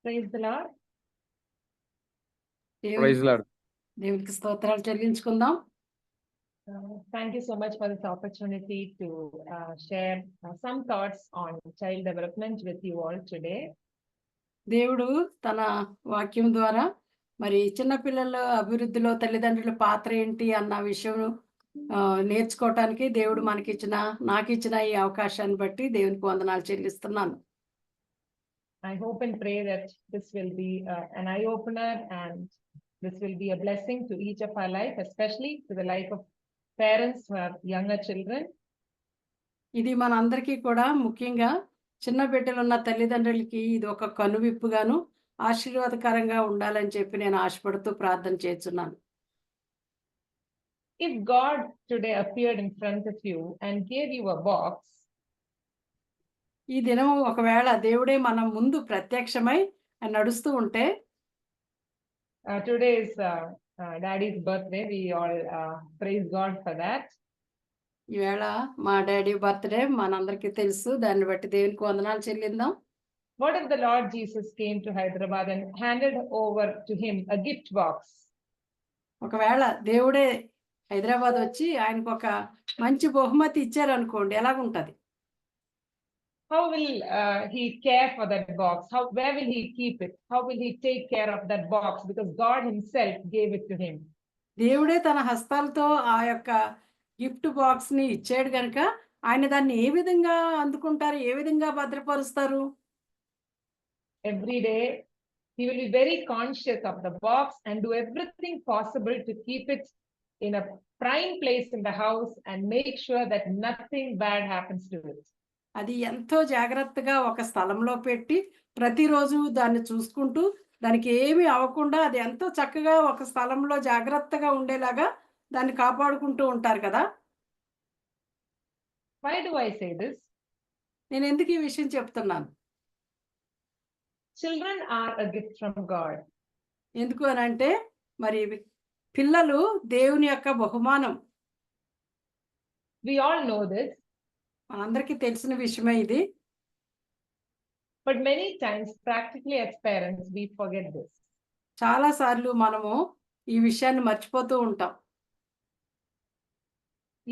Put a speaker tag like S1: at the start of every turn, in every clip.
S1: Praise the Lord.
S2: Praise Lord.
S3: దేవునికి స్తోత్రాలు చెల్లించుకుందాం.
S1: Thank you so much for this opportunity to share some thoughts on child development with you all today.
S3: దేవుడు తన వాక్యం ద్వారా మరి చిన్నపిల్లల అభివృద్ధిలో తల్లిదండ్రుల పాత్ర ఏంటి అన్న విషయం నేర్చుకోవటానికి దేవుడు నాకు ఇచ్చిన ఈ అవకాశాన్ని బట్టి దేవునికి వందనాలు చెల్లిస్తున్నాను.
S1: I hope and pray that this will be an eye opener and this will be a blessing to each of our life, especially to the life of parents who have younger children.
S3: ఇది మనందరికీ కూడా ముఖ్యంగా చిన్న బిడ్డలున్న తల్లిదండ్రులకి ఇది ఒక కనువిప్పుగాను ఆశీర్వాదకరంగా ఉండాలని చెప్పి నేను ఆశపడుతూ ప్రార్థన చేస్తున్నాను.
S1: If God today appeared in front of you and gave you a box,
S3: ఈ దినం ఒకవేళ దేవుడే మన ముందు ప్రత్యక్షమై నడుస్తూ ఉంటే,
S1: today is daddy's birthday. We all praise God for that.
S3: ఈవేళ మా డాడీ బర్త్డే మనందరికీ తెలుసు. దాన్ని బట్టి దేవునికి వందనాలు చెల్లిద్దాం.
S1: What if the Lord Jesus came to Hyderabad and handed over to him a gift box?
S3: ఒకవేళ దేవుడే హైదరాబాద్ వచ్చి ఆయనకు ఒక మంచి బహుమతి ఇచ్చారనుకోండి, ఎలాగుంటది?
S1: How will he care for that box? Where will he keep it? How will he take care of that box? Because God himself gave it to him.
S3: దేవుడే తన హస్తాలతో ఆ యొక్క గిఫ్ట్ బాక్స్ ని ఇచ్చాడు గనుక ఆయన దాన్ని ఏ విధంగా అందుకుంటారు, ఏ విధంగా భద్రపరుస్తారు?
S1: Every day he will be very conscious of the box and do everything possible to keep it in a prime place in the house and make sure that nothing bad happens to it.
S3: అది ఎంతో జాగ్రత్తగా ఒక స్థలంలో పెట్టి ప్రతిరోజు దాన్ని చూసుకుంటూ దానికి ఏమీ అవ్వకుండా అది ఎంతో చక్కగా ఒక స్థలంలో జాగ్రత్తగా ఉండేలాగా దాన్ని కాపాడుకుంటూ ఉంటారు కదా.
S1: Why do I say this?
S3: నేను ఎందుకు ఈ విషయం చెప్తున్నాను?
S1: Children are a gift from God.
S3: ఎందుకు అని అంటే మరి పిల్లలు దేవుని యొక్క బహుమానం.
S1: We all know this.
S3: మనందరికీ తెలిసిన విషయమే ఇది.
S1: But many times practically as parents we forget this.
S3: చాలా సార్లు మనము ఈ విషయాన్ని మర్చిపోతూ ఉంటాం.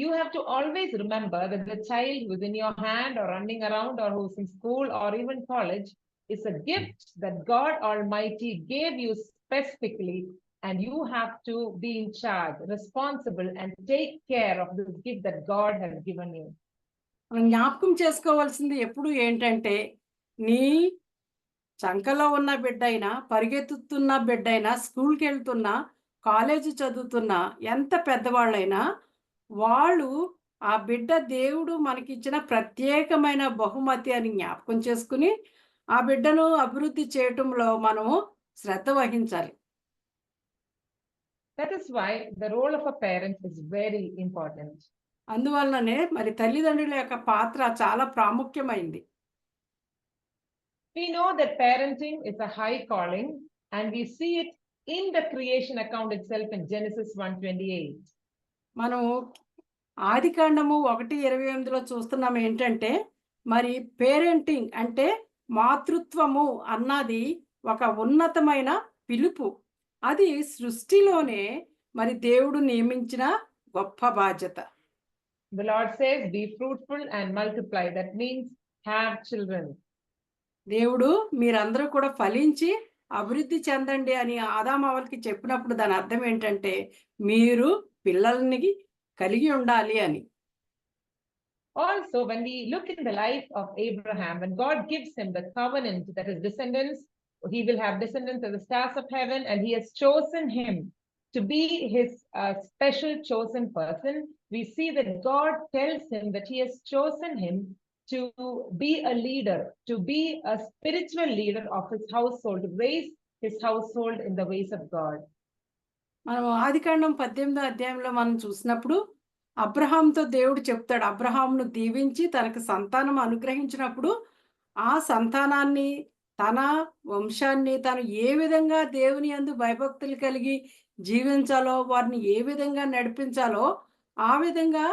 S1: You have to always remember that the child who's in your hand or running around or who's in school or even college is a gift that God Almighty gave you specifically, and you have to be in charge, responsible, and take care of this gift that God has given you.
S3: మనం జ్ఞాపకం చేసుకోవాల్సింది ఎప్పుడు ఏంటంటే, నీ చంకలో ఉన్న బిడ్డైనా, పరిగెత్తుతున్న బిడ్డైనా, స్కూల్కి వెళ్తున్నా, college చదువుతున్నా, ఎంత పెద్దవాళ్ళైనా వాళ్ళు ఆ బిడ్డ దేవుడు మనకిచ్చిన ప్రత్యేకమైన బహుమతి అని జ్ఞాపకం చేసుకుని ఆ బిడ్డను అభివృద్ధి చేయటంలో మనము శ్రద్ధ వహించాలి.
S1: That is why the role of a parent is very important.
S3: అందువల్లనే మరి తల్లిదండ్రుల యొక్క పాత్ర చాలా ప్రాముఖ్యమైంది.
S1: We know that parenting is a high calling, and we see it in the creation account itself in Genesis 1:28.
S3: మనము ఆదికాండము 1:28లో చూస్తున్నాం ఏంటంటే, మరి పేరెంటింగ్ అంటే మాతృత్వము అన్నది ఒక ఉన్నతమైన పిలుపు. అది సృష్టిలోనే మరి దేవుడు నియమించిన గొప్ప బాధ్యత.
S1: The Lord says, be fruitful and multiply. That means have children.
S3: దేవుడు మీరందరూ కూడా ఫలించి అభివృద్ధి చెందండి అని ఆదామవ్వలకి చెప్పినప్పుడు దాని అర్థం ఏంటంటే, మీరు పిల్లల్ని కలిగి ఉండాలి అని.
S1: Also, when we look in the life of Abraham, when God gives him the covenant that his descendants, he will have descendants of the stars of heaven, and he has chosen him to be his special chosen person, we see that God tells him that he has chosen him to be a leader, to be a spiritual leader of his household, to raise his household in the ways of God.
S3: మనం ఆదికాండం 18వ అధ్యాయంలో మనం చూసినప్పుడు అబ్రహాంతో దేవుడు చెప్తాడు, అబ్రహాంను దీవించి తనకు సంతానం అనుగ్రహించినప్పుడు ఆ సంతానాన్ని, తన వంశాన్ని తను ఏ విధంగా దేవుని యందు భయభక్తులు కలిగి జీవించాలో, వారిని ఏ విధంగా నడిపించాలో ఆ విధంగా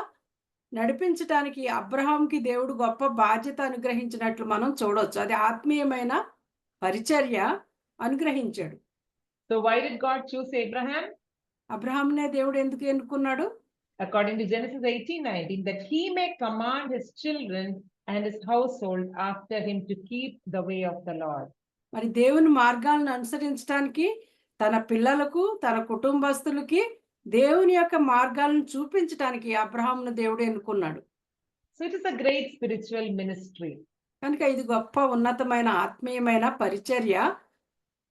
S3: నడిపించటానికి అబ్రహాంకి దేవుడు గొప్ప బాధ్యత అనుగ్రహించినట్లు మనం చూడవచ్చు. అది ఆత్మీయమైన పరిచర్య. అనుగ్రహించాడు.
S1: So why did God choose Abraham?
S3: అబ్రహాంనే దేవుడు ఎందుకు ఎన్నుకున్నాడు?
S1: According to Genesis 18:19, that he may command his children and his household after him to keep the way of the Lord.
S3: మరి దేవుని మార్గాలను అనుసరించడానికి తన పిల్లలకు, తన కుటుంబస్తులకి దేవుని యొక్క మార్గాలను చూపించడానికి అబ్రహామును దేవుడు ఎన్నుకున్నాడు.
S1: So it is a great spiritual ministry.
S3: కనుక ఇది గొప్ప ఉన్నతమైన ఆత్మీయమైన పరిచర్య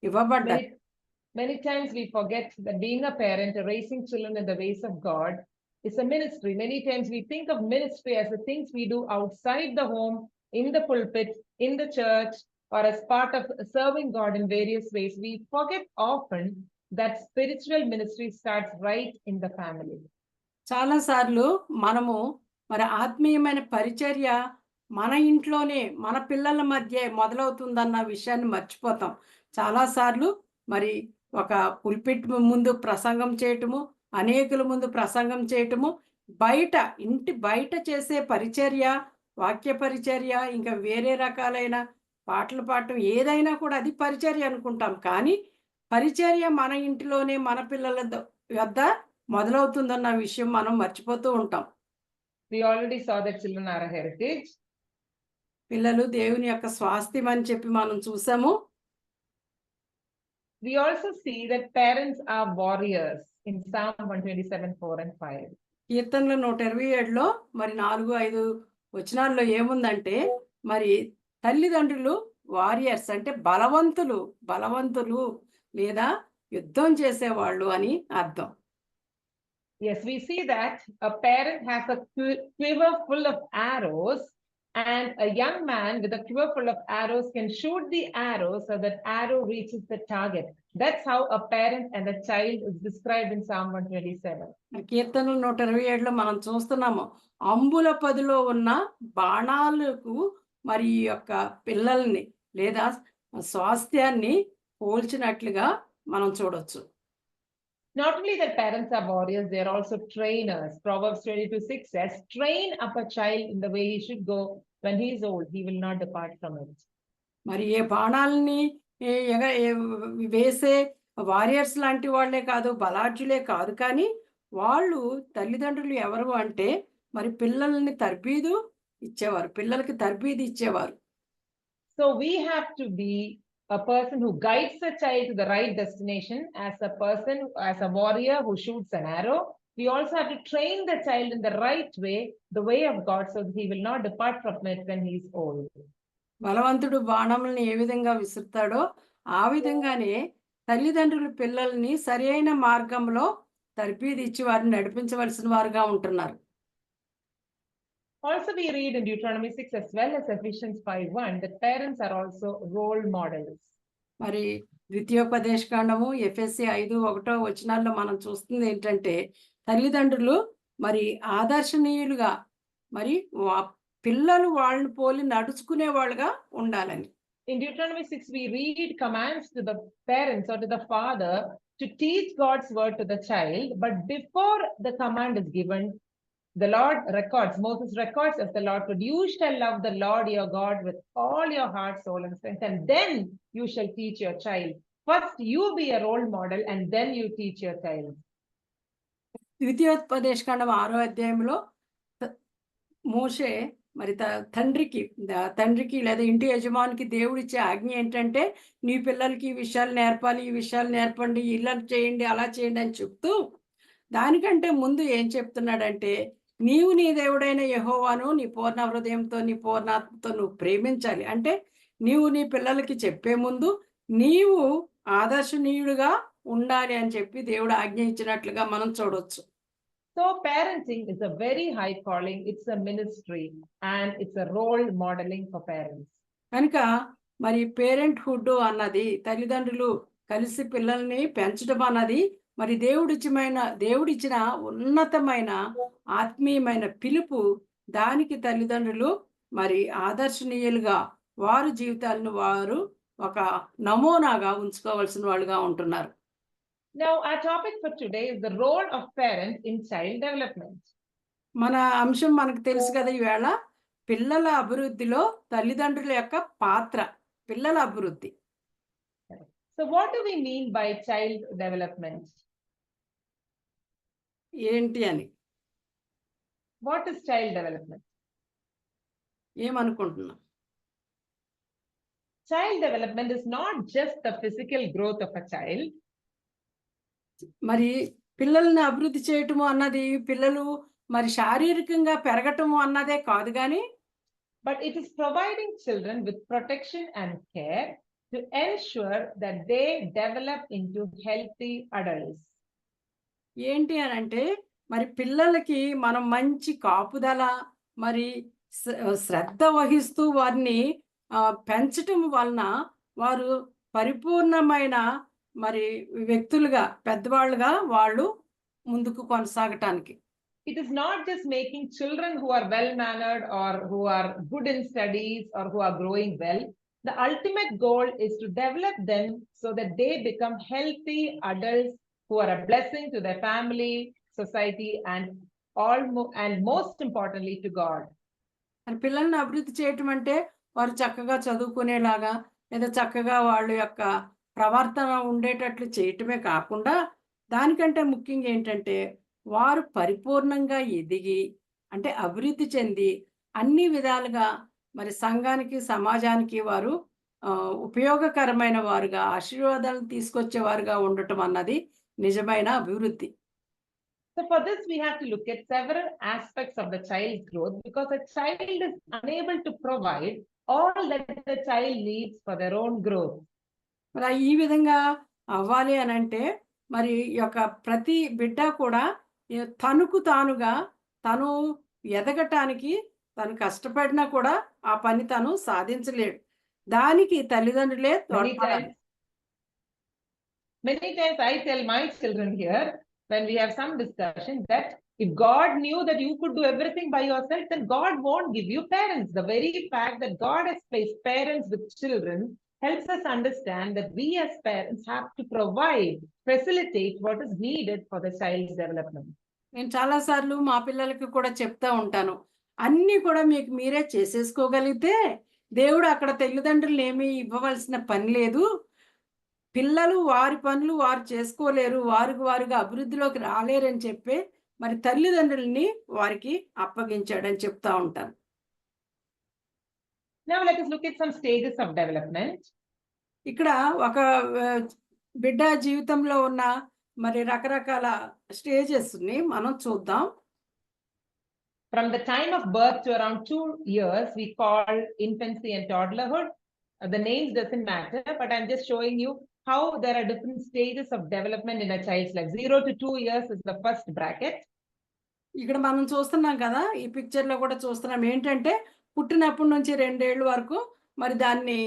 S3: ఇవ్వబడ్డది.
S1: Many times we forget that being a parent, raising children in the ways of God, is a ministry. Many times we think of ministry as the things we do outside the home, in the pulpit, in the church, or as part of serving God in various ways. We forget often that spiritual ministry starts right in the family.
S3: చాలా సార్లు మనము మరి ఆత్మీయమైన పరిచర్య మన ఇంట్లోనే మన పిల్లల మధ్య మొదలవుతుందన్న విషయాన్ని మర్చిపోతాం. చాలాసార్లు మరి ఒక పుల్పిట్ ముందు ప్రసంగం చేయటము, అనేకుల ముందు ప్రసంగం చేయటము, బయట ఇంటి బయట చేసే పరిచర్య, వాక్య పరిచర్య, ఇంకా వేరే రకాలైన పాటలు పాడటం ఏదైనా కూడా అది పరిచర్య అనుకుంటాం. కానీ పరిచర్య మన ఇంటిలోనే మన పిల్లల వద్ద మొదలవుతుందన్న విషయం మనం మర్చిపోతూ ఉంటాం.
S1: We already saw that children are a heritage.
S3: పిల్లలు దేవుని యొక్క స్వాస్థ్యం అని చెప్పి మనం చూసాము.
S1: We also see that parents are warriors in Psalm 127:4 and 5.
S3: కీర్తనలు 127లో మరి 4-5 వచనాల్లో ఏముందంటే మరి తల్లిదండ్రులు వారియర్స్ అంటే బలవంతులు లేదా యుద్ధం చేసేవాళ్ళు అని అర్థం.
S1: Yes, we see that a parent has a quiver full of arrows, and a young man with a quiver full of arrows can shoot the arrow so that arrow reaches the target. That's how a parent and a child is described in Psalm 127.
S3: కీర్తనలు 127లో మనం చూస్తున్నాము అంబుల పదులో ఉన్న బాణాలకు మరి ఈ యొక్క పిల్లల్ని లేదా స్వాస్థ్యాన్ని పోల్చినట్లుగా మనం చూడొచ్చు.
S1: Not only that parents are warriors, they are also trainers. Proverbs 22:6 says, train up a child in the way he should go. When he is old, he will not depart from it.
S3: మరి ఏ బాణాలని వేసే warriors లాంటి వాళ్ళే కాదు, బలాఢ్యులే కాదు, కానీ వాళ్ళు తల్లిదండ్రులు ఎవరు అంటే మరి పిల్లల్ని పిల్లలకి తర్బీదు ఇచ్చేవారు.
S1: So we have to be a person who guides the child to the right destination, as a warrior who shoots an arrow. We also have to train the child in the right way, the way of God, so that he will not depart from it when he is old.
S3: బలవంతుడు బాణములను ఏ విధంగా విసురుతాడో ఆ విధంగానే తల్లిదండ్రులు పిల్లల్ని సరైన మార్గంలో తర్బీదు ఇచ్చి వారిని నడిపించవలసిన వారుగా ఉంటున్నారు.
S1: Also we read in Deuteronomy 6 as well as Ephesians 5:1 that parents are also role models.
S3: మరి ద్వితీయోపదేశకాండము ఎఫెసీ 5:1 వచనాల్లో మనం చూస్తుంది ఏంటంటే తల్లిదండ్రులు మరి ఆదర్శనీయులుగా మరి పిల్లలు వాళ్ళని పోలి నడుచుకునే వాళ్ళుగా ఉండాలని.
S1: In Deuteronomy 6 we read commands to the parents or to the father to teach God's word to the child, but before the command is given, Moses records as the Lord said, you shall love the Lord your God with all your heart, soul and strength, and then you shall teach your child. First you be a role model and then you teach your child.
S3: ద్వితీయోపదేశకాండం 6వ అధ్యాయంలో మోషే మరి తండ్రికి లేదా ఇంటి యజమానికి దేవుడిచ్చే ఆజ్ఞ ఏంటంటే నీ పిల్లలకి ఈ విషయాలు నేర్పాలి, ఈ విషయాలు నేర్పండి, ఇలా చేయండి, అలా చేయండి అని చెప్తూ దానికంటే ముందు ఏం చెప్తున్నాడంటే నీవు నీ దేవుడైన యెహోవాను నీ పూర్ణ హృదయంతో నీ పూర్ణాత్మతో నువ్వు ప్రేమించాలి. అంటే నీవు నీ పిల్లలకి చెప్పే ముందు నీవు ఆదర్శనీయుడిగా ఉండాలి అని చెప్పి దేవుడు ఆజ్ఞ ఇచ్చినట్లుగా మనం చూడొచ్చు.
S1: So parenting is a very high calling. It's a ministry and it's a role modeling for parents.
S3: కనుక మరి పేరెంట్హుడ్ అన్నది తల్లిదండ్రులు కలిసి పిల్లల్ని పెంచడం అన్నది మరి దేవుడిచ్చిన ఉన్నతమైన ఆత్మీయమైన పిలుపు. దానికి తల్లిదండ్రులు మరి ఆదర్శనీయులుగా వారి జీవితాలను వారు ఒక నమూనాగా ఉంచుకోవాల్సిన వాళ్ళుగా ఉంటున్నారు.
S1: Now our topic for today is the role of parents in child development.
S3: మన అంశం మనకు తెలుసు కదా, ఈవేళ పిల్లల అభివృద్ధిలో తల్లిదండ్రుల యొక్క పాత్ర, పిల్లల అభివృద్ధి.
S1: So what do we mean by child development?
S3: ఏంటి అని
S1: What is child development?
S3: ఏమనుకుంటున్నాం?
S1: Child development is not just the physical growth of a child.
S3: మరి పిల్లల్ని అభివృద్ధి చేయటము అన్నది పిల్లలు మరి శారీరకంగా పెరగటము అన్నదే కాదు కానీ,
S1: but it is providing children with protection and care to ensure that they develop into healthy adults.
S3: ఏంటి అని అంటే మరి పిల్లలకి మనం మంచి కాపుదల మరి శ్రద్ధ వహిస్తూ వారిని పెంచటం వలన వారు పరిపూర్ణమైన మరి వ్యక్తులుగా పెద్దవాళ్ళుగా వాళ్ళు ముందుకు కొనసాగటానికి.
S1: It is not just making children who are well mannered or who are good in studies or who are growing well. The ultimate goal is to develop them so that they become healthy adults who are a blessing to their family, society, and most importantly to God.
S3: And పిల్లల్ని అభివృద్ధి చేయటం అంటే వారు చక్కగా చదువుకునేలాగా లేదా చక్కగా వాళ్ళ యొక్క ప్రవర్తన ఉండేటట్లు చేయటమే కాకుండా, దానికంటే ముఖ్యంగా ఏంటంటే వారు పరిపూర్ణంగా ఎదిగి అంటే అభివృద్ధి చెంది అన్ని విధాలుగా మరి సంఘానికి సమాజానికి వారు ఉపయోగకరమైన వారుగా ఆశీర్వాదాలను తీసుకొచ్చేవారుగా ఉండటం అన్నది నిజమైన అభివృద్ధి.
S1: So for this we have to look at several aspects of the child's growth, because a child is unable to provide all that the child needs for their own growth.
S3: మరి ఈ విధంగా అవ్వాలి అని అంటే మరి యొక్క ప్రతి బిడ్డ కూడా తనకు తానుగా తను ఎదగటానికి తను కష్టపడినా కూడా ఆ పని తను సాధించలేడు. దానికి తల్లిదండ్రులే తోడ్పడాలి.
S1: Many times I tell my children here, when we have some discussion, that if God knew that you could do everything by yourself, then God won't give you parents. The very fact that God has placed parents with children helps us understand that we as parents have to provide, facilitate what is needed for the child's development.
S3: నేను చాలాసార్లు మా పిల్లలకి కూడా చెప్తా ఉంటాను, అన్నీ కూడా మీకు మీరే చేసేసుకోగలిగితే దేవుడు అక్కడ తల్లిదండ్రులు ఏమీ ఇవ్వవలసిన పని లేదు. పిల్లలు వారి పనులు వారు చేసుకోలేరు, వారుగా అభివృద్ధిలోకి రాలేరని చెప్పి మరి తల్లిదండ్రుల్ని వారికి అప్పగించాడని చెప్తా ఉంటాను.
S1: Now let us look at some stages of development.
S3: ఇక్కడ ఒక బిడ్డ జీవితంలో ఉన్న మరి రకరకాల స్టేజెస్ ని మనం చూద్దాం.
S1: From the time of birth to around 2 years, we call infancy and toddlerhood. The names doesn't matter, but I'm just showing you how there are different stages of development in a child's life. 0 to 2 years is the first bracket.
S3: ఇక్కడ మనం చూస్తున్నాం కదా, ఈ picture లో కూడా చూస్తున్నాం ఏంటంటే పుట్టినప్పటి నుంచి 2 ఏళ్ళ వరకు మరి దాన్ని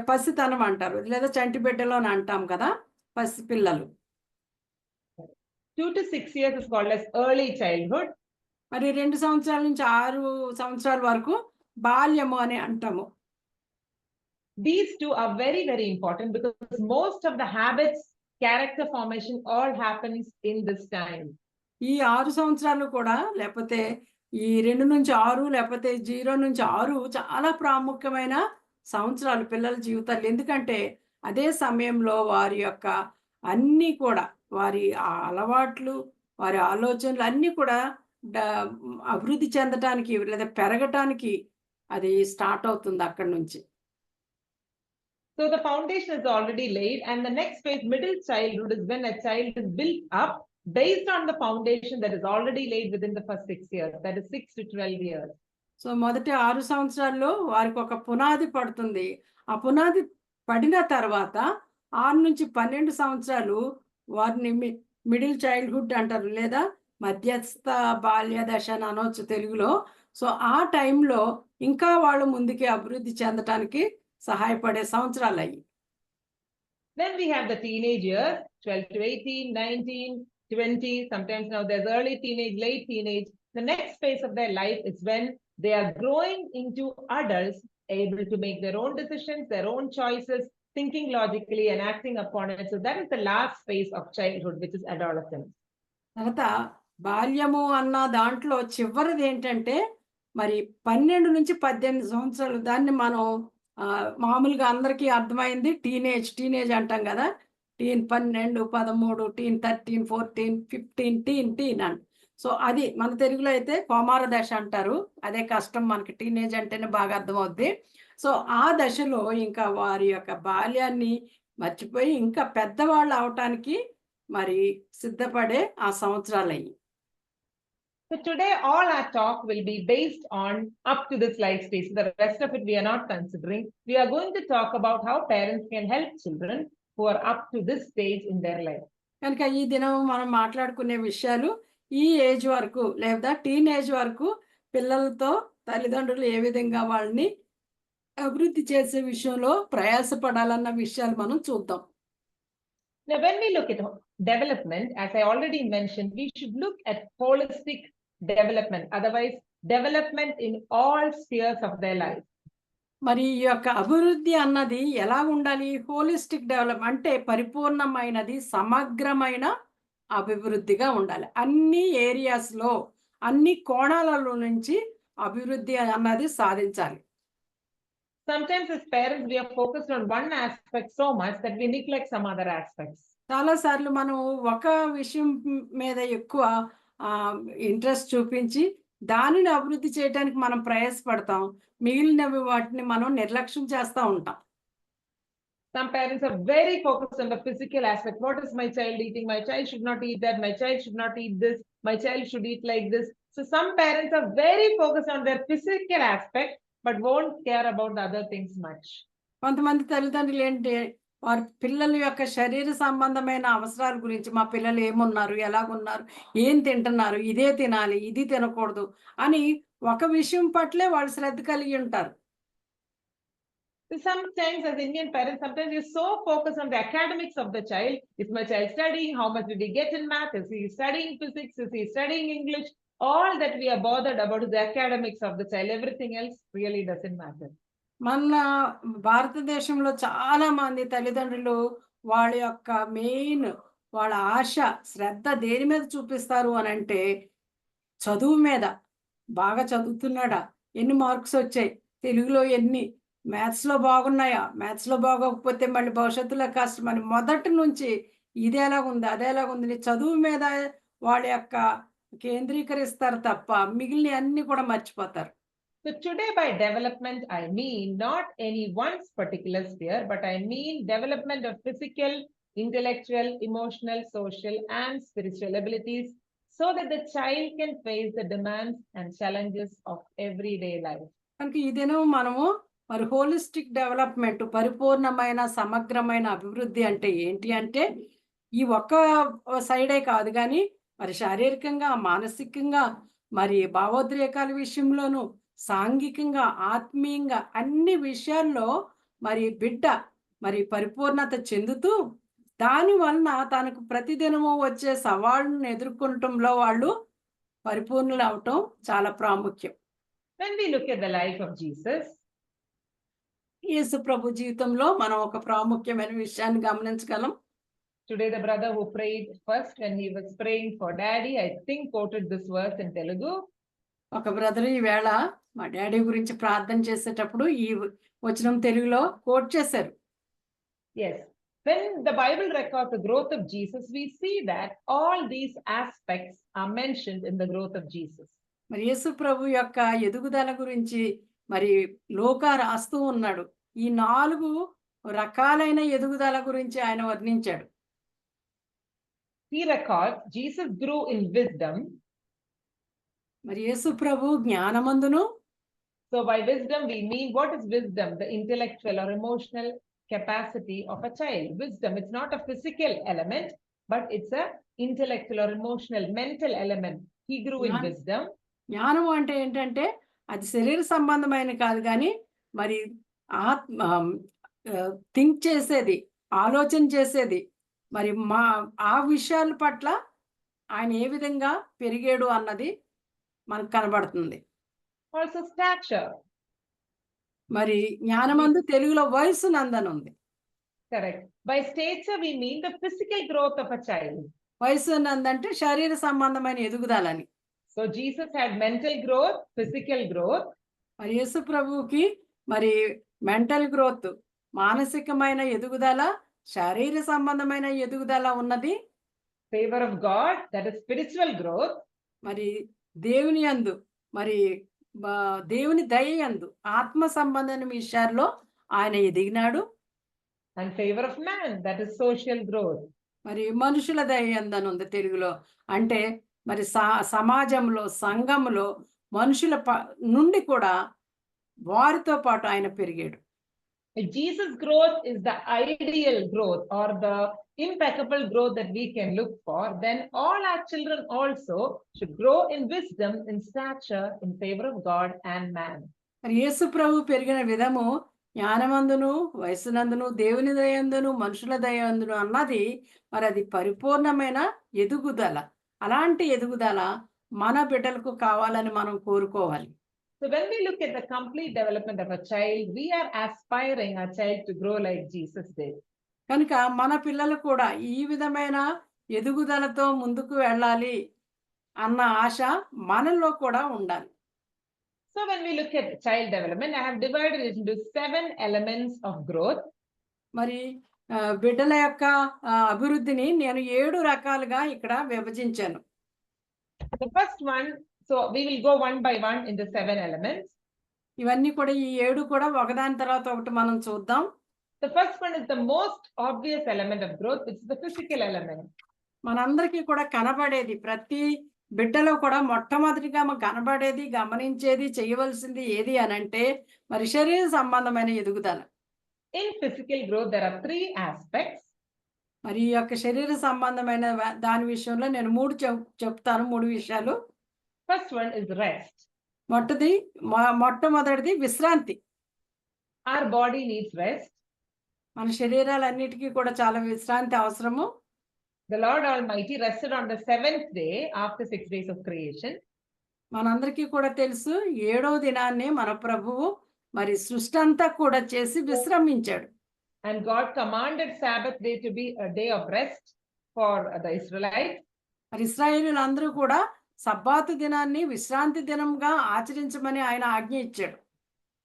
S3: పసితనం అంటారు, లేదా చంటి బిడ్డలో అంటాం కదా, పసి పిల్లలు.
S1: 2 to 6 years is called as early childhood.
S3: మరి 2 సంవత్సరాల నుంచి 6 సంవత్సరాల వరకు బాల్యము అని అంటాము.
S1: These two are very, very important because most of the habits, character formation all happens in this time.
S3: ఈ 6 సంవత్సరాలు కూడా లేకపోతే ఈ 2 నుంచి 6 లేకపోతే 0 నుంచి 6 చాలా ప్రాముఖ్యమైన సంవత్సరాలు పిల్లల జీవితాలు. ఎందుకంటే అదే సమయంలో వారి యొక్క అన్నీ కూడా వారి అలవాట్లు, వారి ఆలోచనలు అన్నీ కూడా అభివృద్ధి చెందటానికి లేదా పెరగటానికి అది స్టార్ట్ అవుతుంది అక్కడి నుంచి.
S1: So the foundation is already laid, and the next phase, middle childhood, is when a child is built up based on the foundation that is already laid within the first 6 years, that is 6 to 12 years.
S3: So మొదటి 6 సంవత్సరాల్లో వారికి ఒక పునాది పడుతుంది. ఆ పునాది పడిన తర్వాత 6 నుంచి 12 సంవత్సరాలు వారిని మిడిల్ చైల్డ్హుడ్ అంటారు, లేదా మధ్యస్థ బాల్య దశ అని అనవచ్చు తెలుగులో. సో ఆ టైంలో ఇంకా వాళ్ళు ముందుకి అభివృద్ధి చెందటానికి సహాయపడే సంవత్సరాలు అయ్యి.
S1: Then we have the teenage years, 12 to 18, 19, 20, sometimes now there's early teenage, late teenage. The next phase of their life is when they are growing into adults, able to make their own decisions, their own choices, thinking logically and acting upon it. So that is the last phase of childhood, which is adolescence.
S3: తర్వాత బాల్యము అన్న దాంట్లో చివరిది ఏంటంటే మరి 12 నుంచి 18 సంవత్సరాలు, దాన్ని మనం మామూలుగా అందరికీ అర్థమైంది టీనేజ్ అంటాం కదా. టీన్ 12, 13, టీన్ 13, 14, 15 టీన్ అని. సో అది మన తెలుగులో అయితే కోమార దశ అంటారు. అదే కష్టం, మనకి టీనేజ్ అంటేనే బాగా అర్థమవుద్ది. సో ఆ దశలో ఇంకా వారి యొక్క బాల్యాన్ని మర్చిపోయి ఇంకా పెద్దవాళ్ళు అవటానికి మరి సిద్ధపడే ఆ సంవత్సరాలయ్యి.
S1: So today, all our talk will be based on up to this life stage. The rest of it we are not considering. We are going to talk about how parents can help children who are up to this stage in their life.
S3: కనుక ఈ దినం మనం మాట్లాడుకునే విషయాలు ఈ age వరకు లేదా teenage వరకు పిల్లలతో తల్లిదండ్రులు ఏ విధంగా వాళ్ళని అభివృద్ధి చేసే విషయంలో ప్రయాసపడాలన్న విషయాలు మనం చూద్దాం.
S1: Now, when we look at development, as I already mentioned, we should look at holistic development, otherwise development in all spheres of their life.
S3: మరి ఈ యొక్క అభివృద్ధి అన్నది ఎలా ఉండాలి? హోలిస్టిక్ డెవలప్ అంటే పరిపూర్ణమైనది, సమగ్రమైన అభివృద్ధిగా ఉండాలి. అన్ని ఏరియాస్‌లో, అన్ని కోణాలలో నుంచి అభివృద్ధి అన్నది సాధించాలి.
S1: Sometimes as parents, we are focused on one aspect so much that we neglect some other aspects.
S3: చాలా సార్లు మనం ఒక విషయం మీద ఎక్కువ ఇంట్రెస్ట్ చూపించి దానిని అభివృద్ధి చేయడానికి మనం ప్రయాసపడతాం. మిగిలినవి వాటిని మనం నిర్లక్ష్యం చేస్తా ఉంటాం.
S1: Some parents are very focused on the physical aspect. What is my child eating? My child should not eat that. My child should not eat this. My child should eat like this. So some parents are very focused on their physical aspect, but won't care about the other things much.
S3: కొంతమంది తల్లిదండ్రులు ఏంటి, వారి పిల్లల యొక్క శరీర సంబంధమైన అవసరాల గురించి, మా పిల్లలు ఏమున్నారు, ఎలాగున్నారు, ఏం తింటున్నారు, ఇదే తినాలి, ఇది తినకూడదు అని ఒక విషయం పట్లే వాళ్ళు శ్రద్ధ కలిగి ఉంటారు.
S1: So sometimes as Indian parents, sometimes you're so focused on the academics of the child. Is my child studying? How much did he get in math? Is he studying physics? Is he studying English? All that we are bothered about is the academics of the child. Everything else really doesn't matter.
S3: మన భారతదేశంలో చాలా మంది తల్లిదండ్రులు వాళ్ళ యొక్క main వాళ్ళ ఆశ, శ్రద్ధ దేని మీద చూపిస్తారు అని అంటే చదువు మీద. బాగా చదువుతున్నాడా, ఎన్ని మార్క్స్ వచ్చాయి, తెలుగులో ఎన్ని, మ్యాథ్స్లో బాగున్నాయా, మ్యాథ్స్లో బాగోకపోతే మళ్ళీ భవిష్యత్తులో కష్టం అని మొదటి నుంచి ఇది ఎలాగుంది, అది ఎలాగుంది చదువు మీద వాళ్ళ యొక్క కేంద్రీకరిస్తారు తప్ప మిగిలిన అన్ని కూడా మర్చిపోతారు.
S1: So today by development, I mean not any one's particular sphere, but I mean development of physical, intellectual, emotional, social, and spiritual abilities so that the child can face the demands and challenges of everyday life.
S3: కనుక ఈ దినం మనము మరి holistic development, పరిపూర్ణమైన సమగ్రమైన అభివృద్ధి అంటే ఏంటి అంటే ఈ ఒక్క సైడే కాదు కానీ మరి శారీరకంగా, మానసికంగా, మరి భావోద్రేకాల విషయంలోనూ, సాంఘికంగా, ఆత్మీయంగా అన్ని విషయాల్లో మరి బిడ్డ మరి పరిపూర్ణత చెందుతూ దాని వలన తనకు ప్రతిదినము వచ్చే సవాళ్ళను ఎదుర్కొనటంలో వాళ్ళు పరిపూర్ణులు అవటం చాలా ప్రాముఖ్యం.
S1: When we look at the life of Jesus,
S3: యేసు ప్రభు జీవితంలో మనం ఒక ప్రాముఖ్యమైన విషయాన్ని గమనించగలం.
S1: today the brother who prayed first when he was praying for daddy, I think quoted this verse in Telugu.
S3: ఒక బ్రదర్ ఈవేళ మా డాడీ గురించి ప్రార్థన చేసేటప్పుడు ఈ వచనం తెలుగులో కోట్ చేశారు.
S1: Yes. When the Bible records the growth of Jesus, we see that all these aspects are mentioned in the growth of Jesus.
S3: మరి యేసు ప్రభు యొక్క ఎదుగుదల గురించి మరి లోకా రాస్తూ ఉన్నాడు. ఈ 4 రకాలైన ఎదుగుదల గురించి ఆయన వర్ణించాడు.
S1: He records Jesus grew in wisdom.
S3: మరి యేసు ప్రభు జ్ఞానమందును.
S1: So by wisdom we mean, what is wisdom? The intellectual or emotional capacity of a child. Wisdom, it's not a physical element, but it's a intellectual or emotional, mental element. He grew in wisdom.
S3: జ్ఞానం అంటే ఏంటంటే అది శరీర సంబంధమైన కాదు కానీ మరి ఆత్మ థింక్ చేసేది, ఆలోచన చేసేది, మరి ఆ విషయాల పట్ల ఆయన ఏ విధంగా పెరిగాడు అన్నది మనకు కనబడుతుంది.
S1: Also stature.
S3: మరి జ్ఞానమందు తెలుగులో వయసు నందనుంది.
S1: Correct. By stature we mean the physical growth of a child.
S3: వయసు నందంటే శరీర సంబంధమైన ఎదుగుదలని.
S1: So Jesus had mental growth, physical growth.
S3: మరి యేసు ప్రభువుకి మరి మెంటల్ గ్రోత్, మానసికమైన ఎదుగుదల, శారీర సంబంధమైన ఎదుగుదల ఉన్నది.
S1: Favor of God, that is spiritual growth.
S3: మరి దేవుని యందు, మరి దేవుని దయ యందు, ఆత్మ సంబంధమైన విషయాల్లో ఆయన ఎదిగినాడు.
S1: And favor of man, that is social growth.
S3: మరి మనుషుల దయ యందు అని ఉంది తెలుగులో. అంటే మరి సమాజంలో, సంఘంలో మనుషుల నుండి కూడా వారితో పాటు ఆయన పెరిగాడు.
S1: Jesus' growth is the ideal growth or the impeccable growth that we can look for. Then all our children also should grow in wisdom, in stature, in favor of God and man.
S3: మరి యేసు ప్రభు పెరిగిన విధము జ్ఞానమందును, వయసునందును, దేవుని దయందును, మనుషుల దయందును అన్నది మరి అది పరిపూర్ణమైన ఎదుగుదల. అలాంటి ఎదుగుదల మన బిడ్డలకు కావాలని మనం కోరుకోవాలి.
S1: So when we look at the complete development of a child, we are aspiring our child to grow like Jesus did.
S3: కనుక మన పిల్లలు కూడా ఈ విధమైన ఎదుగుదలతో ముందుకు వెళ్ళాలి అన్న ఆశ మనలో కూడా ఉండాలి.
S1: So when we look at child development, I have divided it into 7 elements of growth.
S3: మరి బిడ్డల యొక్క అభివృద్ధిని నేను 7 రకాలుగా ఇక్కడ విభజించాను.
S1: The first one, so we will go one by one in the 7 elements.
S3: ఇవన్నీ కూడా ఈ 7 కూడా ఒకదాని తర్వాత ఒకటి మనం చూద్దాం.
S1: The first one is the most obvious element of growth, which is the physical element.
S3: మనందరికీ కూడా కనబడేది, ప్రతి బిడ్డలో కూడా మొట్టమొదటిగా కనబడేది, గమనించేది, చేయవలసింది ఏది అనంటే మరి శరీర సంబంధమైన ఎదుగుదల.
S1: In physical growth, there are 3 aspects.
S3: మరి ఈ యొక్క శరీర సంబంధమైన దాని విషయంలో నేను 3 చెప్తాను, 3 విషయాలు.
S1: First one is rest.
S3: మొట్టమొదటిది విశ్రాంతి.
S1: Our body needs rest.
S3: మన శరీరాలన్నిటికీ కూడా చాలా విశ్రాంతి అవసరము.
S1: The Lord Almighty rested on the 7th day after 6 days of creation.
S3: మనందరికీ కూడా తెలుసు, 7వ దినాన్ని మన ప్రభువు మరి సృష్టి అంతా కూడా చేసి విశ్రమించాడు.
S1: And God commanded Sabbath day to be a day of rest for the Israelites.
S3: మరి ఇశ్రాయేలీయులందరూ కూడా సబ్బాతు దినాన్ని విశ్రాంతి దినంగా ఆచరించమని ఆయన ఆజ్ఞ ఇచ్చాడు.